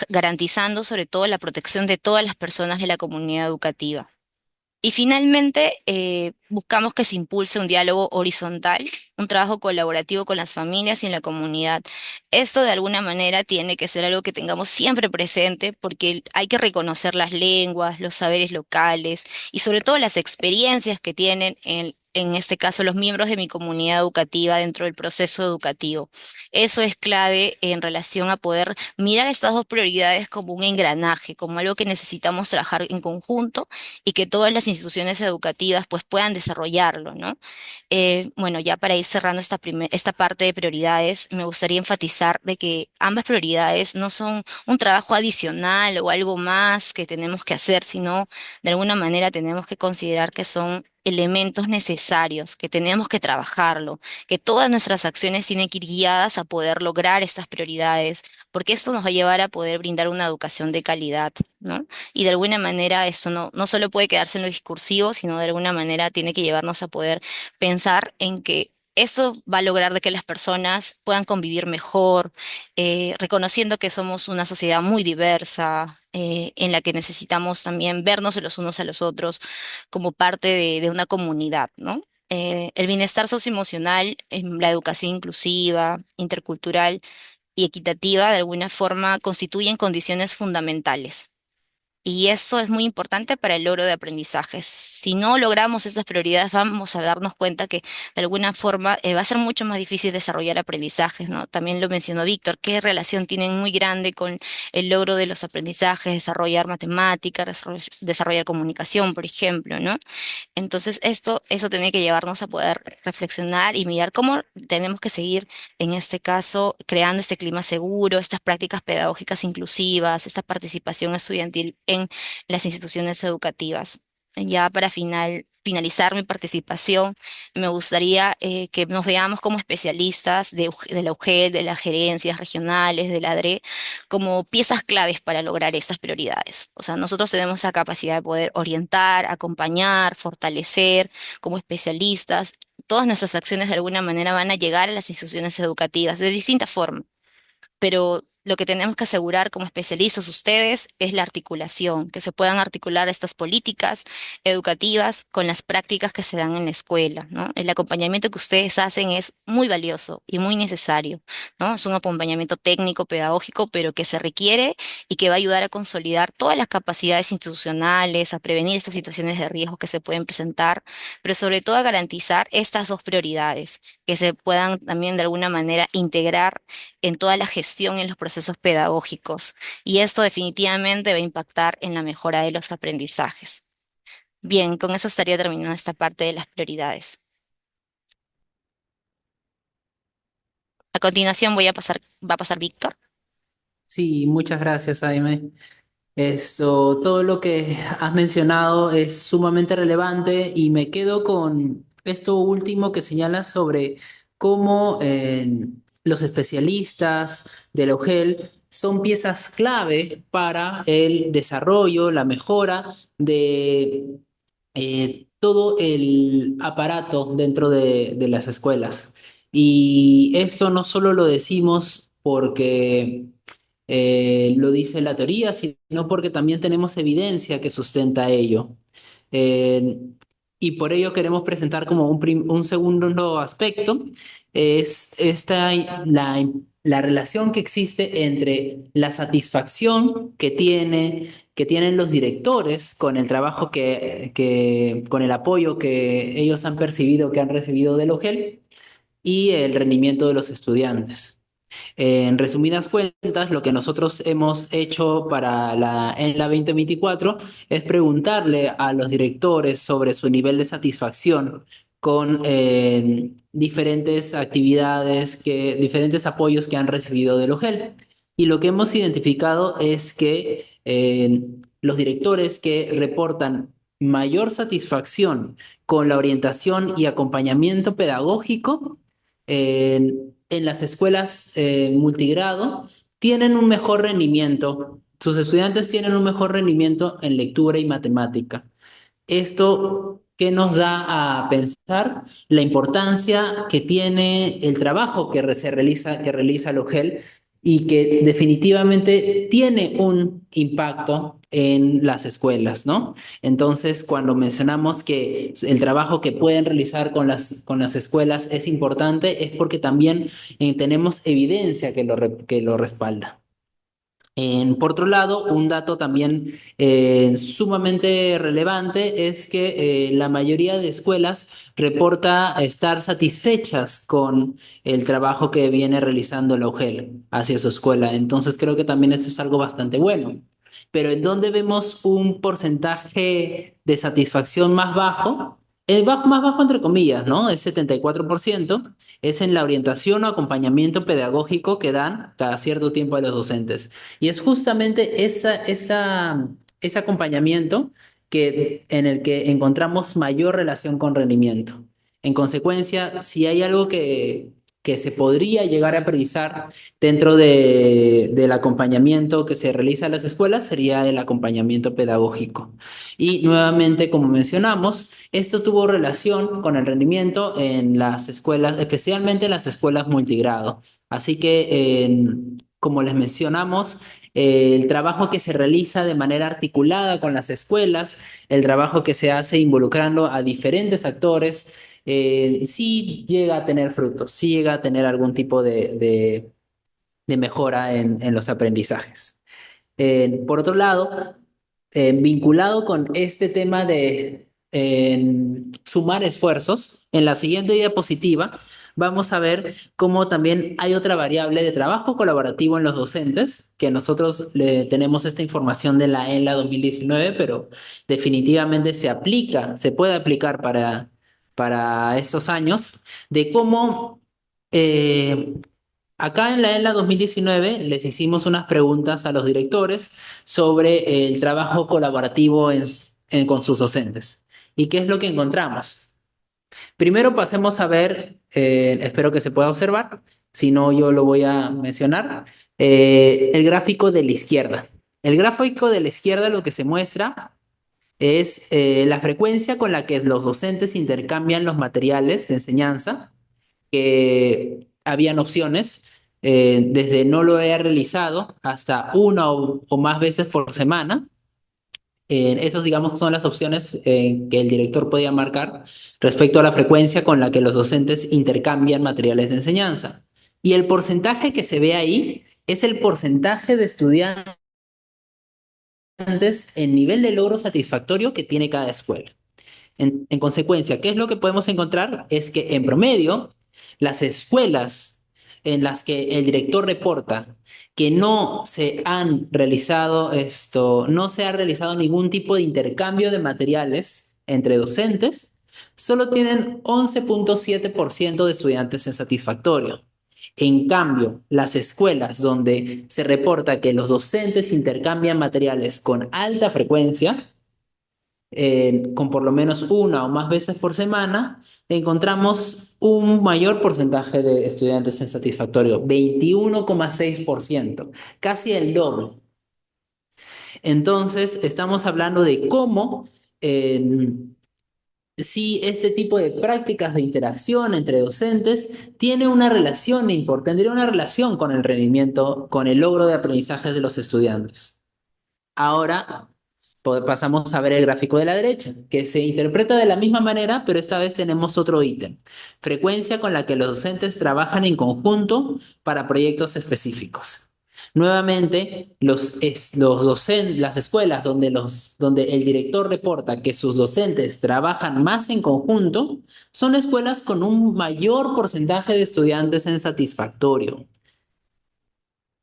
garantizando sobre todo la protección de todas las personas de la comunidad educativa. Y finalmente, buscamos que se impulse un diálogo horizontal, un trabajo colaborativo con las familias y en la comunidad. Esto de alguna manera tiene que ser algo que tengamos siempre presente porque hay que reconocer las lenguas, los saberes locales y sobre todo las experiencias que tienen en este caso los miembros de mi comunidad educativa dentro del proceso educativo. Eso es clave en relación a poder mirar estas dos prioridades como un engranaje, como algo que necesitamos trabajar en conjunto y que todas las instituciones educativas pues puedan desarrollarlo, ¿no? Bueno, ya para ir cerrando esta parte de prioridades, me gustaría enfatizar de que ambas prioridades no son un trabajo adicional o algo más que tenemos que hacer, sino de alguna manera tenemos que considerar que son elementos necesarios, que tenemos que trabajarlo, que todas nuestras acciones tienen que ir guiadas a poder lograr estas prioridades, porque esto nos va a llevar a poder brindar una educación de calidad, ¿no? Y de alguna manera eso no solo puede quedarse en lo discursivo, sino de alguna manera tiene que llevarnos a poder pensar en que eso va a lograr de que las personas puedan convivir mejor, reconociendo que somos una sociedad muy diversa, en la que necesitamos también vernos los unos a los otros como parte de una comunidad, ¿no? El bienestar socioemocional, la educación inclusiva, intercultural y equitativa, de alguna forma constituyen condiciones fundamentales Y eso es muy importante para el logro de aprendizajes. Si no logramos estas prioridades, vamos a darnos cuenta que de alguna forma va a ser mucho más difícil desarrollar aprendizajes, ¿no? También lo mencionó Víctor, qué relación tienen muy grande con el logro de los aprendizajes, desarrollar matemáticas, desarrollar comunicación, por ejemplo, ¿no? Entonces, eso tiene que llevarnos a poder reflexionar y mirar cómo tenemos que seguir, en este caso, creando este clima seguro, estas prácticas pedagógicas inclusivas, esta participación estudiantil en las instituciones educativas. Ya para finalizar mi participación, me gustaría que nos veamos como especialistas de la UGEL, de las gerencias regionales, de la DRE, como piezas claves para lograr estas prioridades. O sea, nosotros tenemos la capacidad de poder orientar, acompañar, fortalecer como especialistas. Todas nuestras acciones de alguna manera van a llegar a las instituciones educativas de distinta forma, pero lo que tenemos que asegurar como especialistas ustedes es la articulación, que se puedan articular estas políticas educativas con las prácticas que se dan en la escuela, ¿no? El acompañamiento que ustedes hacen es muy valioso y muy necesario, ¿no? Es un acompañamiento técnico, pedagógico, pero que se requiere y que va a ayudar a consolidar todas las capacidades institucionales, a prevenir estas situaciones de riesgo que se pueden presentar, pero sobre todo a garantizar estas dos prioridades, que se puedan también de alguna manera integrar en toda la gestión en los procesos pedagógicos. Y esto definitivamente va a impactar en la mejora de los aprendizajes. Bien, con eso estaría terminando esta parte de las prioridades. A continuación va a pasar Víctor. Sí, muchas gracias, Jaime. Todo lo que has mencionado es sumamente relevante y me quedo con esto último que señalas sobre cómo los especialistas de la UGEL son piezas clave para el desarrollo, la mejora de todo el aparato dentro de las escuelas. Y esto no solo lo decimos porque lo dice la teoría, sino porque también tenemos evidencia que sustenta ello. Eh, y por ello queremos presentar como un segundo aspecto, es la relación que existe entre la satisfacción que tienen los directores con el trabajo con el apoyo que ellos han percibido, que han recibido del OGEL y el rendimiento de los estudiantes. En resumidas cuentas, lo que nosotros hemos hecho en la 2024 es preguntarle a los directores sobre su nivel de satisfacción con diferentes actividades, diferentes apoyos que han recibido del OGEL. Y lo que hemos identificado es que los directores que reportan mayor satisfacción con la orientación y acompañamiento pedagógico, en las escuelas multigrado tienen un mejor rendimiento, sus estudiantes tienen un mejor rendimiento en lectura y matemática. Esto que nos da a pensar la importancia que tiene el trabajo que realiza el OGEL y que definitivamente tiene un impacto en las escuelas, ¿no? Entonces, cuando mencionamos que el trabajo que pueden realizar con las escuelas es importante, es porque también tenemos evidencia que lo respalda. Por otro lado, un dato también sumamente relevante es que la mayoría de escuelas reporta estar satisfechas con el trabajo que viene realizando la UGEL hacia su escuela. Entonces creo que también eso es algo bastante bueno. Pero en donde vemos un porcentaje de satisfacción más bajo, más bajo entre comillas, ¿no? Es 74%, es en la orientación o acompañamiento pedagógico que dan cada cierto tiempo a los docentes. Y es justamente ese acompañamiento en el que encontramos mayor relación con rendimiento. En consecuencia, si hay algo que se podría llegar a priorizar dentro del acompañamiento que se realiza en las escuelas, sería el acompañamiento pedagógico. Y nuevamente, como mencionamos, esto tuvo relación con el rendimiento en las escuelas, especialmente en las escuelas multigrado. Así que, como les mencionamos, el trabajo que se realiza de manera articulada con las escuelas, el trabajo que se hace involucrando a diferentes actores, sí llega a tener frutos, sí llega a tener algún tipo de mejora en los aprendizajes. Por otro lado, vinculado con este tema de sumar esfuerzos, en la siguiente diapositiva vamos a ver cómo también hay otra variable de trabajo colaborativo en los docentes, que nosotros le tenemos esta información de la ENLA 2019, pero definitivamente se puede aplicar para estos años, de cómo acá en la ENLA 2019 les hicimos unas preguntas a los directores sobre el trabajo colaborativo con sus docentes. ¿Y qué es lo que encontramos? Primero pasemos a ver, espero que se pueda observar, si no yo lo voy a mencionar, el gráfico de la izquierda. El gráfico de la izquierda lo que se muestra es la frecuencia con la que los docentes intercambian los materiales de enseñanza, que habían opciones, desde no lo he realizado hasta una o más veces por semana. Esos, digamos, son las opciones que el director podía marcar respecto a la frecuencia con la que los docentes intercambian materiales de enseñanza. Y el porcentaje que se ve ahí es el porcentaje de estudiantes en nivel de logro satisfactorio que tiene cada escuela. En consecuencia, ¿qué es lo que podemos encontrar? Es que en promedio, las escuelas en las que el director reporta que no se han realizado no se ha realizado ningún tipo de intercambio de materiales entre docentes, solo tienen 11.7% de estudiantes en satisfactorio. En cambio, las escuelas donde se reporta que los docentes intercambian materiales con alta frecuencia, con por lo menos una o más veces por semana, encontramos un mayor porcentaje de estudiantes en satisfactorio, 21,6%, casi el doble. Entonces, estamos hablando de cómo si este tipo de prácticas de interacción entre docentes tiene una relación tendría una relación con el rendimiento, con el logro de aprendizaje de los estudiantes. Ahora pasamos a ver el gráfico de la derecha, que se interpreta de la misma manera, pero esta vez tenemos otro ítem. Frecuencia con la que los docentes trabajan en conjunto para proyectos específicos. Nuevamente, las escuelas donde el director reporta que sus docentes trabajan más en conjunto son escuelas con un mayor porcentaje de estudiantes en satisfactorio.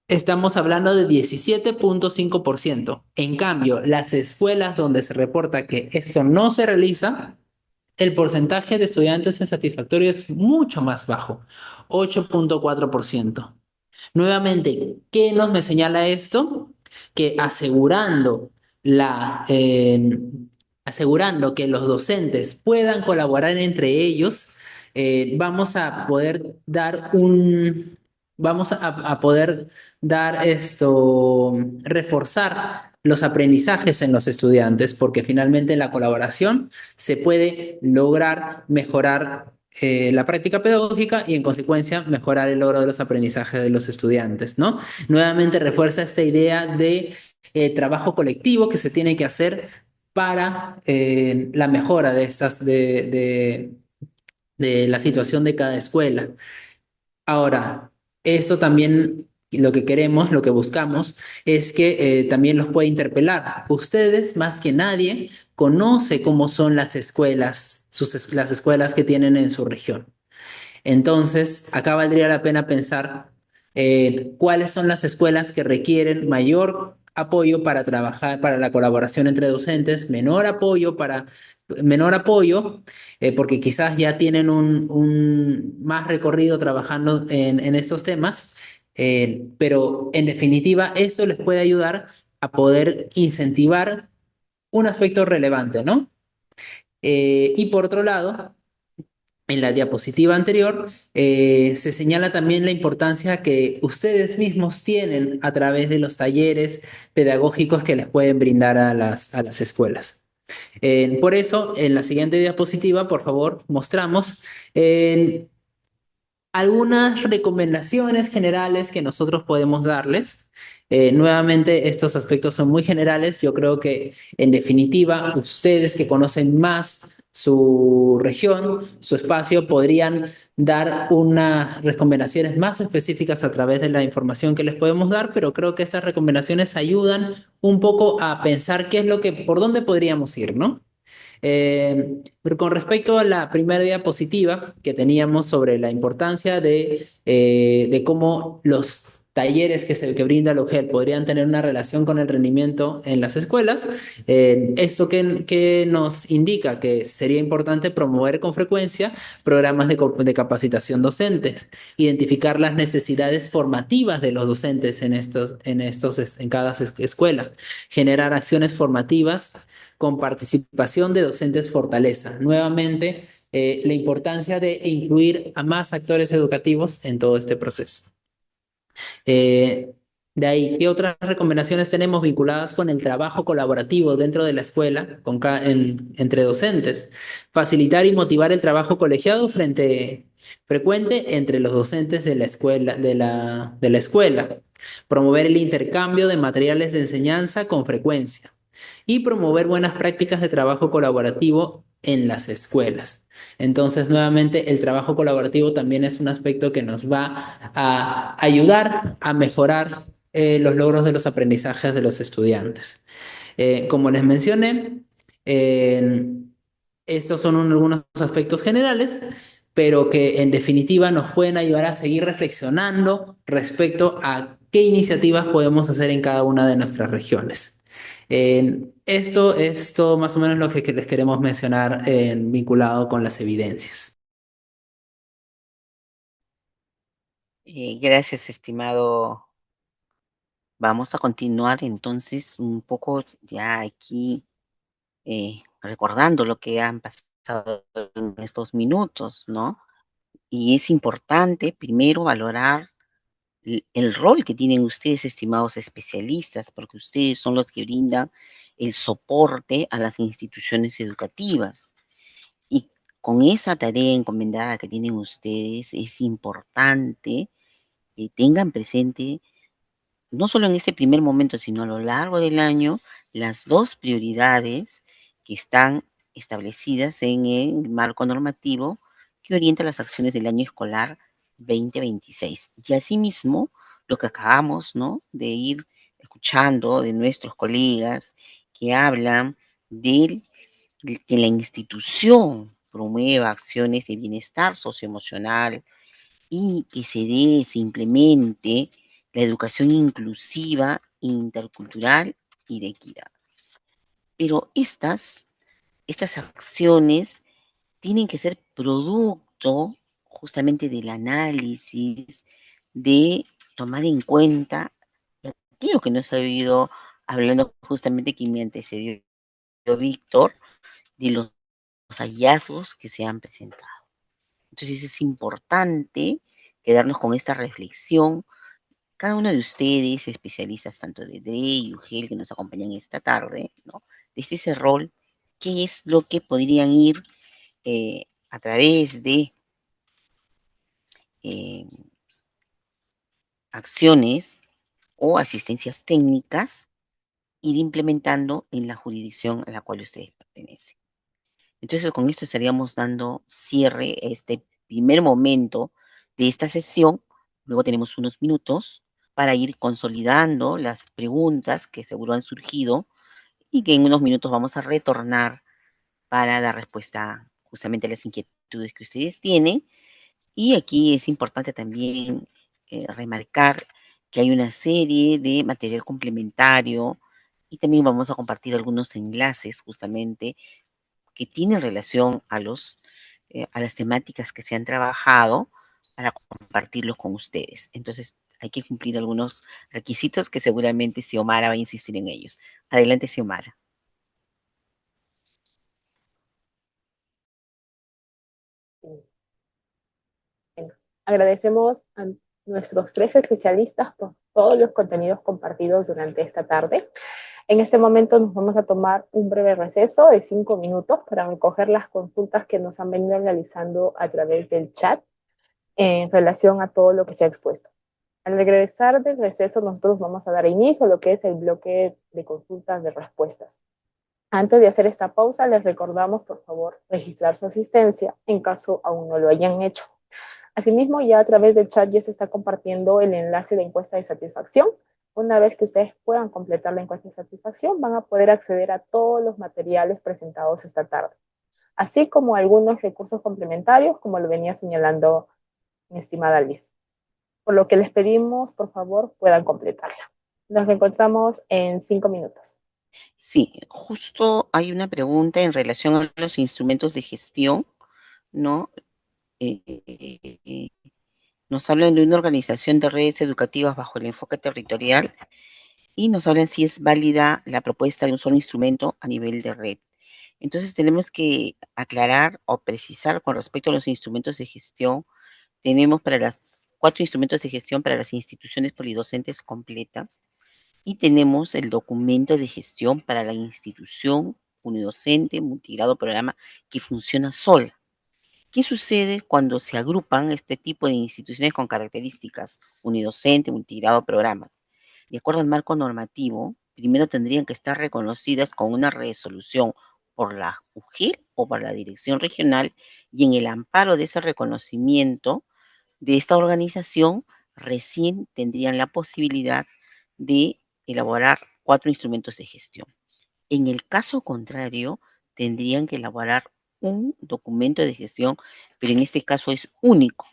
Estamos hablando de 17.5%. En cambio, las escuelas donde se reporta que esto no se realiza, el porcentaje de estudiantes en satisfactorio es mucho más bajo, 8.4%. Nuevamente, ¿qué nos señala esto? Que asegurando que los docentes puedan colaborar entre ellos, vamos a poder dar reforzar los aprendizajes en los estudiantes, porque finalmente en la colaboración se puede lograr mejorar la práctica pedagógica y en consecuencia mejorar el logro de los aprendizajes de los estudiantes, ¿no? Nuevamente refuerza esta idea de trabajo colectivo que se tiene que hacer para la mejora de la situación de cada escuela. Ahora, esto también lo que queremos, lo que buscamos, es que también los pueda interpelar. Ustedes, más que nadie, conocen cómo son las escuelas, las escuelas que tienen en su región. Entonces, acá valdría la pena pensar cuáles son las escuelas que requieren mayor apoyo para trabajar, para la colaboración entre docentes, menor apoyo, porque quizás ya tienen un más recorrido trabajando en estos temas, pero en definitiva esto les puede ayudar a poder incentivar un aspecto relevante, ¿no? Y por otro lado, en la diapositiva anterior se señala también la importancia que ustedes mismos tienen a través de los talleres pedagógicos que les pueden brindar a las escuelas. Por eso, en la siguiente diapositiva, por favor, mostramos algunas recomendaciones generales que nosotros podemos darles. Nuevamente, estos aspectos son muy generales. Yo creo que, en definitiva, ustedes que conocen más su región, su espacio, podrían dar unas recomendaciones más específicas a través de la información que les podemos dar, pero creo que estas recomendaciones ayudan un poco a pensar qué es lo que, por dónde podríamos ir, ¿no? Pero con respecto a la primera diapositiva que teníamos sobre la importancia de cómo los talleres que brinda la UGEL podrían tener una relación con el rendimiento en las escuelas, esto que nos indica que sería importante promover con frecuencia programas de capacitación docentes, identificar las necesidades formativas de los docentes en cada escuela, generar acciones formativas con participación de docentes fortaleza. Nuevamente, la importancia de incluir a más actores educativos en todo este proceso. De ahí, ¿qué otras recomendaciones tenemos vinculadas con el trabajo colaborativo dentro de la escuela entre docentes? Facilitar y motivar el trabajo colegiado frecuente entre los docentes de la escuela, de la escuela. Promover el intercambio de materiales de enseñanza con frecuencia y promover buenas prácticas de trabajo colaborativo en las escuelas. Entonces, nuevamente, el trabajo colaborativo también es un aspecto que nos va a ayudar a mejorar los logros de los aprendizajes de los estudiantes. Como les mencioné, estos son algunos aspectos generales, pero que en definitiva nos pueden ayudar a seguir reflexionando respecto a qué iniciativas podemos hacer en cada una de nuestras regiones. Esto es todo más o menos lo que les queremos mencionar vinculado con las evidencias. Gracias, estimado. Vamos a continuar entonces un poco ya aquí recordando lo que han pasado en estos minutos, ¿no? Y es importante primero valorar el rol que tienen ustedes, estimados especialistas, porque ustedes son los que brindan el soporte a las instituciones educativas. Y con esa tarea encomendada que tienen ustedes, es importante que tengan presente, no solo en ese primer momento, sino a lo largo del año, las dos prioridades que están establecidas en el marco normativo que orienta las acciones del año escolar 2026. Y asimismo, lo que acabamos, ¿no?, de ir escuchando de nuestros colegas que hablan de que la institución promueva acciones de bienestar socioemocional y que se implemente la educación inclusiva, intercultural y de equidad. Pero estas acciones tienen que ser producto justamente del análisis, de tomar en cuenta aquello que nos ha ido hablando justamente que me antecedió Víctor, de los hallazgos que se han presentado. Entonces es importante quedarnos con esta reflexión. Cada uno de ustedes, especialistas tanto de DRE y UGEL que nos acompañan esta tarde, ¿no?, desde ese rol, ¿qué es lo que podrían ir a través de eh, acciones o asistencias técnicas, ir implementando en la jurisdicción a la cual ustedes pertenecen? Entonces, con esto estaríamos dando cierre a este primer momento de esta sesión. Luego tenemos unos minutos para ir consolidando las preguntas que seguro han surgido y que en unos minutos vamos a retornar para dar respuesta justamente a las inquietudes que ustedes tienen. Y aquí es importante también remarcar que hay una serie de material complementario y también vamos a compartir algunos enlaces justamente que tienen relación a las temáticas que se han trabajado para compartirlos con ustedes. Entonces, hay que cumplir algunos requisitos que seguramente Xiomara va a insistir en ellos. Adelante, Xiomara. Agradecemos a nuestros tres especialistas por todos los contenidos compartidos durante esta tarde. En este momento nos vamos a tomar un breve receso de 5 minutos para recoger las consultas que nos han venido realizando a través del chat en relación a todo lo que se ha expuesto. Al regresar del receso, nosotros vamos a dar inicio a lo que es el bloque de consultas de respuestas. Antes de hacer esta pausa, les recordamos, por favor, registrar su asistencia en caso aún no lo hayan hecho. Asimismo, ya a través del chat ya se está compartiendo el enlace de encuesta de satisfacción. Una vez que ustedes puedan completar la encuesta de satisfacción, van a poder acceder a todos los materiales presentados esta tarde, así como algunos recursos complementarios, como lo venía señalando mi estimada Liz. Por lo que les pedimos, por favor, puedan completarla. Nos reencontramos en 5 minutos. Sí, justo hay una pregunta en relación a los instrumentos de gestión, ¿no? Eh, Nos hablan de una organización de redes educativas bajo el enfoque territorial y nos hablan si es válida la propuesta de un solo instrumento a nivel de red. Entonces tenemos que aclarar o precisar con respecto a los instrumentos de gestión. Tenemos para las 4 instrumentos de gestión para las instituciones polidocentes completas y tenemos el documento de gestión para la institución unidocente multigrado programa que funciona sola. ¿Qué sucede cuando se agrupan este tipo de instituciones con características unidocente, multigrado, programas? De acuerdo al marco normativo, primero tendrían que estar reconocidas con una resolución por la UGEL o por la Dirección Regional y en el amparo de ese reconocimiento de esta organización recién tendrían la posibilidad de elaborar 4 instrumentos de gestión. En el caso contrario, tendrían que elaborar un documento de gestión, pero en este caso es único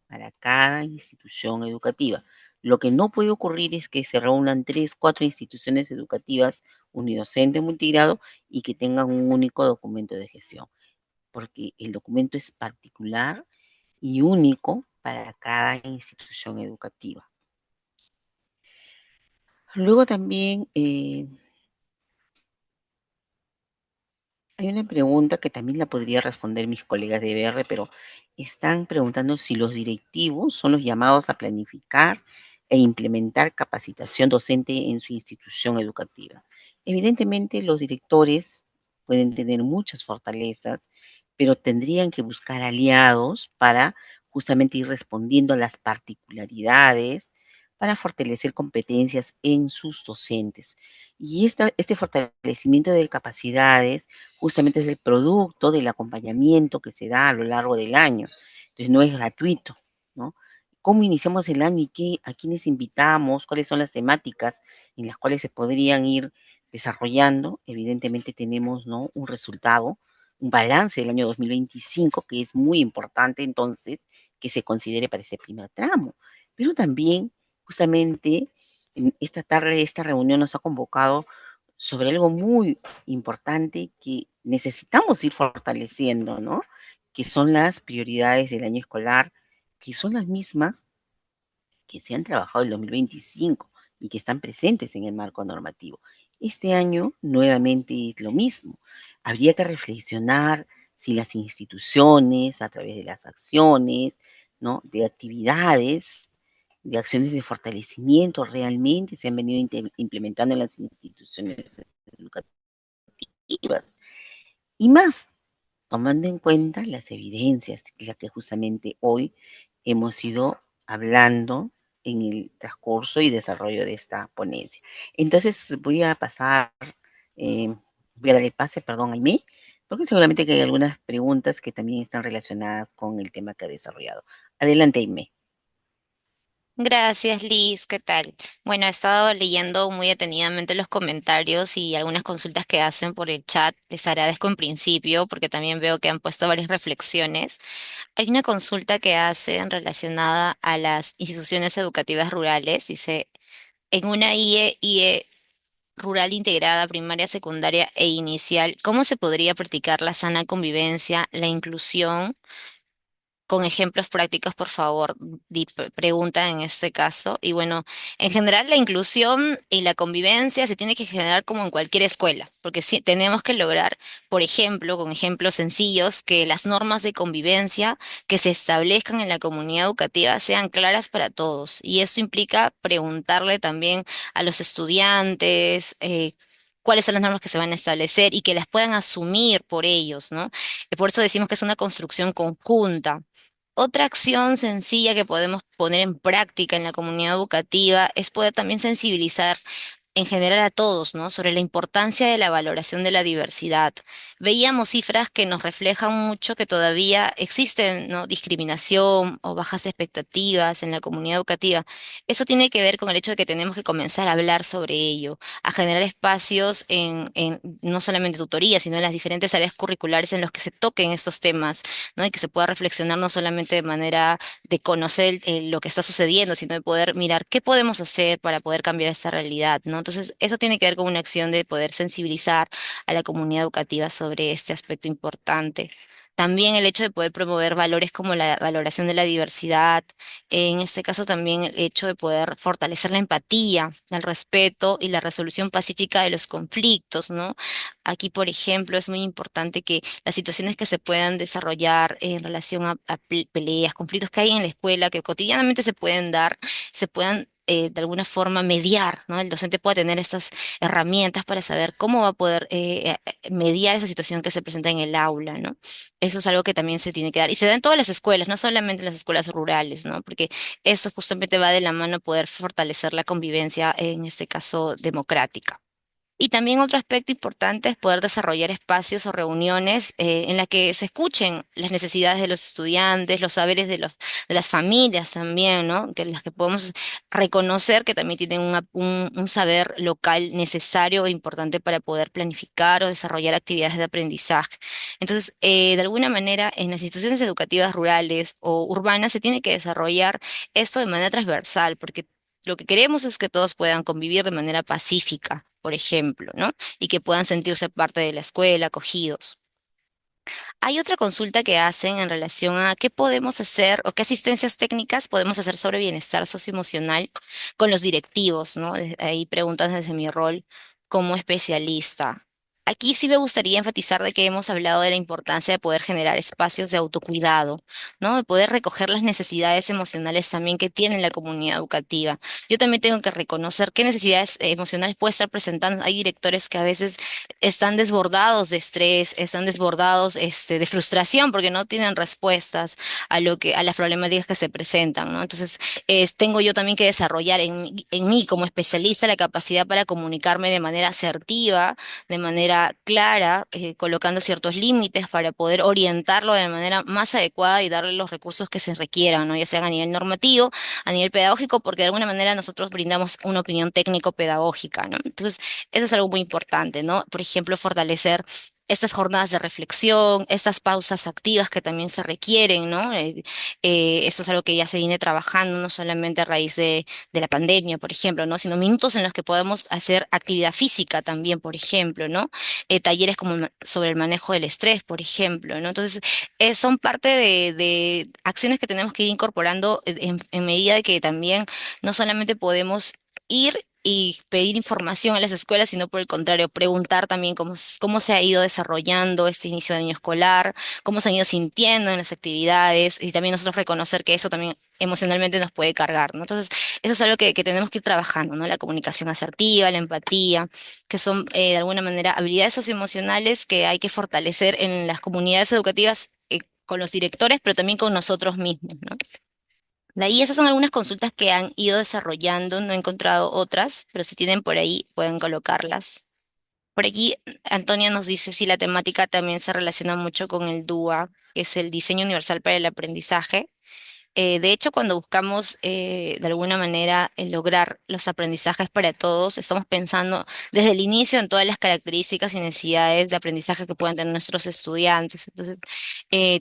para cada institución educativa. Lo que no puede ocurrir es que se reúnan 3, 4 instituciones educativas unidocente, multigrado y que tengan un único documento de gestión, porque el documento es particular y único para cada institución educativa. Luego también hay una pregunta que también la podría responder mis colegas de BR, pero están preguntando si los directivos son los llamados a planificar e implementar capacitación docente en su institución educativa. Evidentemente, los directores pueden tener muchas fortalezas, pero tendrían que buscar aliados para justamente ir respondiendo a las particularidades, para fortalecer competencias en sus docentes. Y este fortalecimiento de capacidades justamente es el producto del acompañamiento que se da a lo largo del año. Entonces no es gratuito, ¿no? ¿Cómo iniciamos el año y a quiénes invitamos? ¿Cuáles son las temáticas en las cuales se podrían ir desarrollando? Evidentemente tenemos, ¿no?, un resultado, un balance del año 2025 que es muy importante entonces que se considere para ese primer tramo. Pero también, justamente, en esta tarde, esta reunión nos ha convocado sobre algo muy importante que necesitamos ir fortaleciendo, ¿no? Que son las prioridades del año escolar, que son las mismas que se han trabajado el 2025 y que están presentes en el marco normativo. Este año nuevamente es lo mismo. Habría que reflexionar si las instituciones, a través de las acciones, ¿no?, de actividades, de acciones de fortalecimiento realmente se han venido implementando en las instituciones educativas. Y más, tomando en cuenta las evidencias, las que justamente hoy hemos ido hablando en el transcurso y desarrollo de esta ponencia. Entonces voy a pasar, voy a darle pase, perdón, a Aimee, porque seguramente que hay algunas preguntas que también están relacionadas con el tema que ha desarrollado. Adelante, Aimee. Gracias, Liz. ¿Qué tal? Bueno, he estado leyendo muy detenidamente los comentarios y algunas consultas que hacen por el chat. Les agradezco en principio porque también veo que han puesto varias reflexiones. Hay una consulta que hacen relacionada a las instituciones educativas rurales. Dice, en una IE rural integrada, primaria, secundaria e inicial, ¿cómo se podría practicar la sana convivencia, la inclusión? Con ejemplos prácticos, por favor, pregunta en este caso. Y bueno, en general la inclusión y la convivencia se tiene que generar como en cualquier escuela, porque sí, tenemos que lograr, por ejemplo, con ejemplos sencillos, que las normas de convivencia que se establezcan en la comunidad educativa sean claras para todos. Y esto implica preguntarle también a los estudiantes, cuáles son las normas que se van a establecer y que las puedan asumir por ellos, ¿no? Por eso decimos que es una construcción conjunta. Otra acción sencilla que podemos poner en práctica en la comunidad educativa es poder también sensibilizar en general a todos, ¿no? Sobre la importancia de la valoración de la diversidad. Veíamos cifras que nos reflejan mucho que todavía existen, ¿no? Discriminación o bajas expectativas en la comunidad educativa. Eso tiene que ver con el hecho de que tenemos que comenzar a hablar sobre ello, a generar espacios en no solamente tutoría, sino en las diferentes áreas curriculares en los que se toquen estos temas, ¿no? Y que se pueda reflexionar no solamente de manera de conocer lo que está sucediendo, sino de poder mirar qué podemos hacer para poder cambiar esta realidad, ¿no? Entonces, eso tiene que ver con una acción de poder sensibilizar a la comunidad educativa sobre este aspecto importante. También el hecho de poder promover valores como la valoración de la diversidad, en este caso también el hecho de poder fortalecer la empatía, el respeto y la resolución pacífica de los conflictos, ¿no? Aquí, por ejemplo, es muy importante que las situaciones que se puedan desarrollar en relación a peleas, conflictos que hay en la escuela, que cotidianamente se pueden dar, se puedan de alguna forma mediar, ¿no? El docente pueda tener estas herramientas para saber cómo va a poder mediar esa situación que se presenta en el aula, ¿no? Eso es algo que también se tiene que dar. Y se da en todas las escuelas, no solamente en las escuelas rurales, ¿no? Porque eso justamente va de la mano a poder fortalecer la convivencia, en este caso democrática. Y también otro aspecto importante es poder desarrollar espacios o reuniones en las que se escuchen las necesidades de los estudiantes, los saberes de las familias también, ¿no? Que las que podemos reconocer que también tienen un saber local necesario e importante para poder planificar o desarrollar actividades de aprendizaje. Entonces, de alguna manera, en las instituciones educativas rurales o urbanas se tiene que desarrollar esto de manera transversal, porque lo que queremos es que todos puedan convivir de manera pacífica, por ejemplo, ¿no? Y que puedan sentirse parte de la escuela, acogidos. Hay otra consulta que hacen en relación a qué podemos hacer o qué asistencias técnicas podemos hacer sobre bienestar socioemocional con los directivos, ¿no? Ahí preguntan desde mi rol como especialista. Aquí sí me gustaría enfatizar de que hemos hablado de la importancia de poder generar espacios de autocuidado, ¿no? De poder recoger las necesidades emocionales también que tiene la comunidad educativa. Yo también tengo que reconocer qué necesidades emocionales puede estar presentando. Hay directores que a veces están desbordados de estrés, están desbordados de frustración porque no tienen respuestas a las problemáticas que se presentan, ¿no? Entonces, tengo yo también que desarrollar en mí como especialista la capacidad para comunicarme de manera asertiva, de manera clara, colocando ciertos límites para poder orientarlo de manera más adecuada y darle los recursos que se requieran, ¿no? Ya sean a nivel normativo, a nivel pedagógico, porque de alguna manera nosotros brindamos una opinión técnico-pedagógica, ¿no? Entonces, eso es algo muy importante, ¿no? Por ejemplo, fortalecer estas jornadas de reflexión, estas pausas activas que también se requieren, ¿no? Eso es algo que ya se viene trabajando, no solamente a raíz de la pandemia, por ejemplo, ¿no? Sino minutos en los que podemos hacer actividad física también, por ejemplo, ¿no? Talleres como sobre el manejo del estrés, por ejemplo, ¿no? Entonces, son parte de acciones que tenemos que ir incorporando en medida de que también no solamente podemos ir y pedir información a las escuelas, sino por el contrario, preguntar también cómo se ha ido desarrollando este inicio de año escolar, cómo se han ido sintiendo en las actividades y también nosotros reconocer que eso también emocionalmente nos puede cargar, ¿no? Entonces, eso es algo que tenemos que ir trabajando, ¿no? La comunicación asertiva, la empatía, que son de alguna manera habilidades socioemocionales que hay que fortalecer en las comunidades educativas, con los directores, pero también con nosotros mismos, ¿no? De ahí esas son algunas consultas que han ido desarrollando, no he encontrado otras, pero si tienen por ahí pueden colocarlas. Por aquí Antonia nos dice si la temática también se relaciona mucho con el DUA, que es el Diseño Universal para el Aprendizaje. De hecho, cuando buscamos de alguna manera lograr los aprendizajes para todos, estamos pensando desde el inicio en todas las características y necesidades de aprendizaje que puedan tener nuestros estudiantes. Entonces,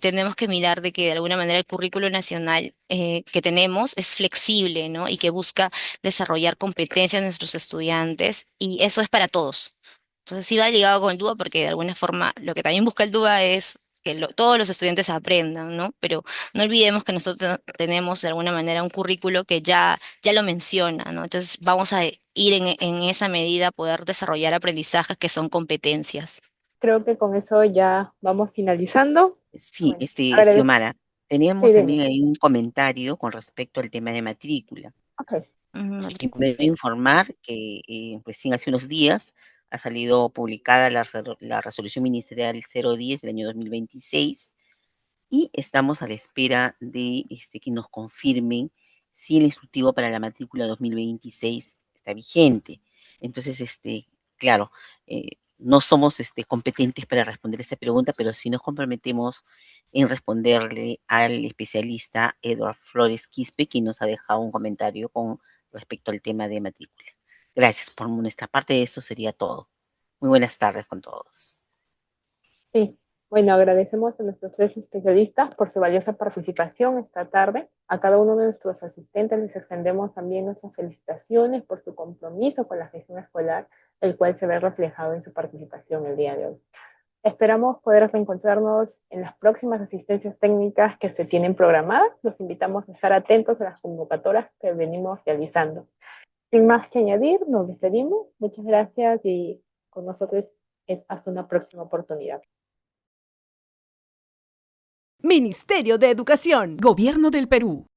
tenemos que mirar de que de alguna manera el currículo nacional que tenemos es flexible, ¿no? Y que busca desarrollar competencias de nuestros estudiantes y eso es para todos. Entonces sí va ligado con el DUA porque de alguna forma lo que también busca el DUA es que todos los estudiantes aprendan, ¿no? Pero no olvidemos que nosotros tenemos de alguna manera un currículo que ya lo menciona, ¿no? Entonces vamos a ir en esa medida a poder desarrollar aprendizajes que son competencias. Creo que con eso ya vamos finalizando. Sí, Bueno, agradezco. Xiomara, Sí, teníamos dime. también ahí un comentario con respecto al tema de matrícula. Ok. Primero informar que recién hace unos días ha salido publicada la resolución ministerial 010 del año 2026 y estamos a la espera de que nos confirmen si el instructivo para la matrícula 2026 está vigente. Entonces, claro, no somos competentes para responder esta pregunta, pero sí nos comprometemos en responderle al especialista Edward Flores Quispe, quien nos ha dejado un comentario con respecto al tema de matrícula. Gracias. Por nuestra parte, eso sería todo. Muy buenas tardes con todos. Sí, bueno, agradecemos a nuestros tres especialistas por su valiosa participación esta tarde. A cada uno de nuestros asistentes les extendemos también nuestras felicitaciones por su compromiso con la gestión escolar, el cual se ve reflejado en su participación el día de hoy. Esperamos poder reencontrarnos en las próximas asistencias técnicas que se tienen programadas. Los invitamos a estar atentos a las convocatorias que venimos realizando. Sin más que añadir, nos despedimos. Muchas gracias y con nosotros es hasta una próxima oportunidad. Ministerio de Educación, Gobierno del Perú.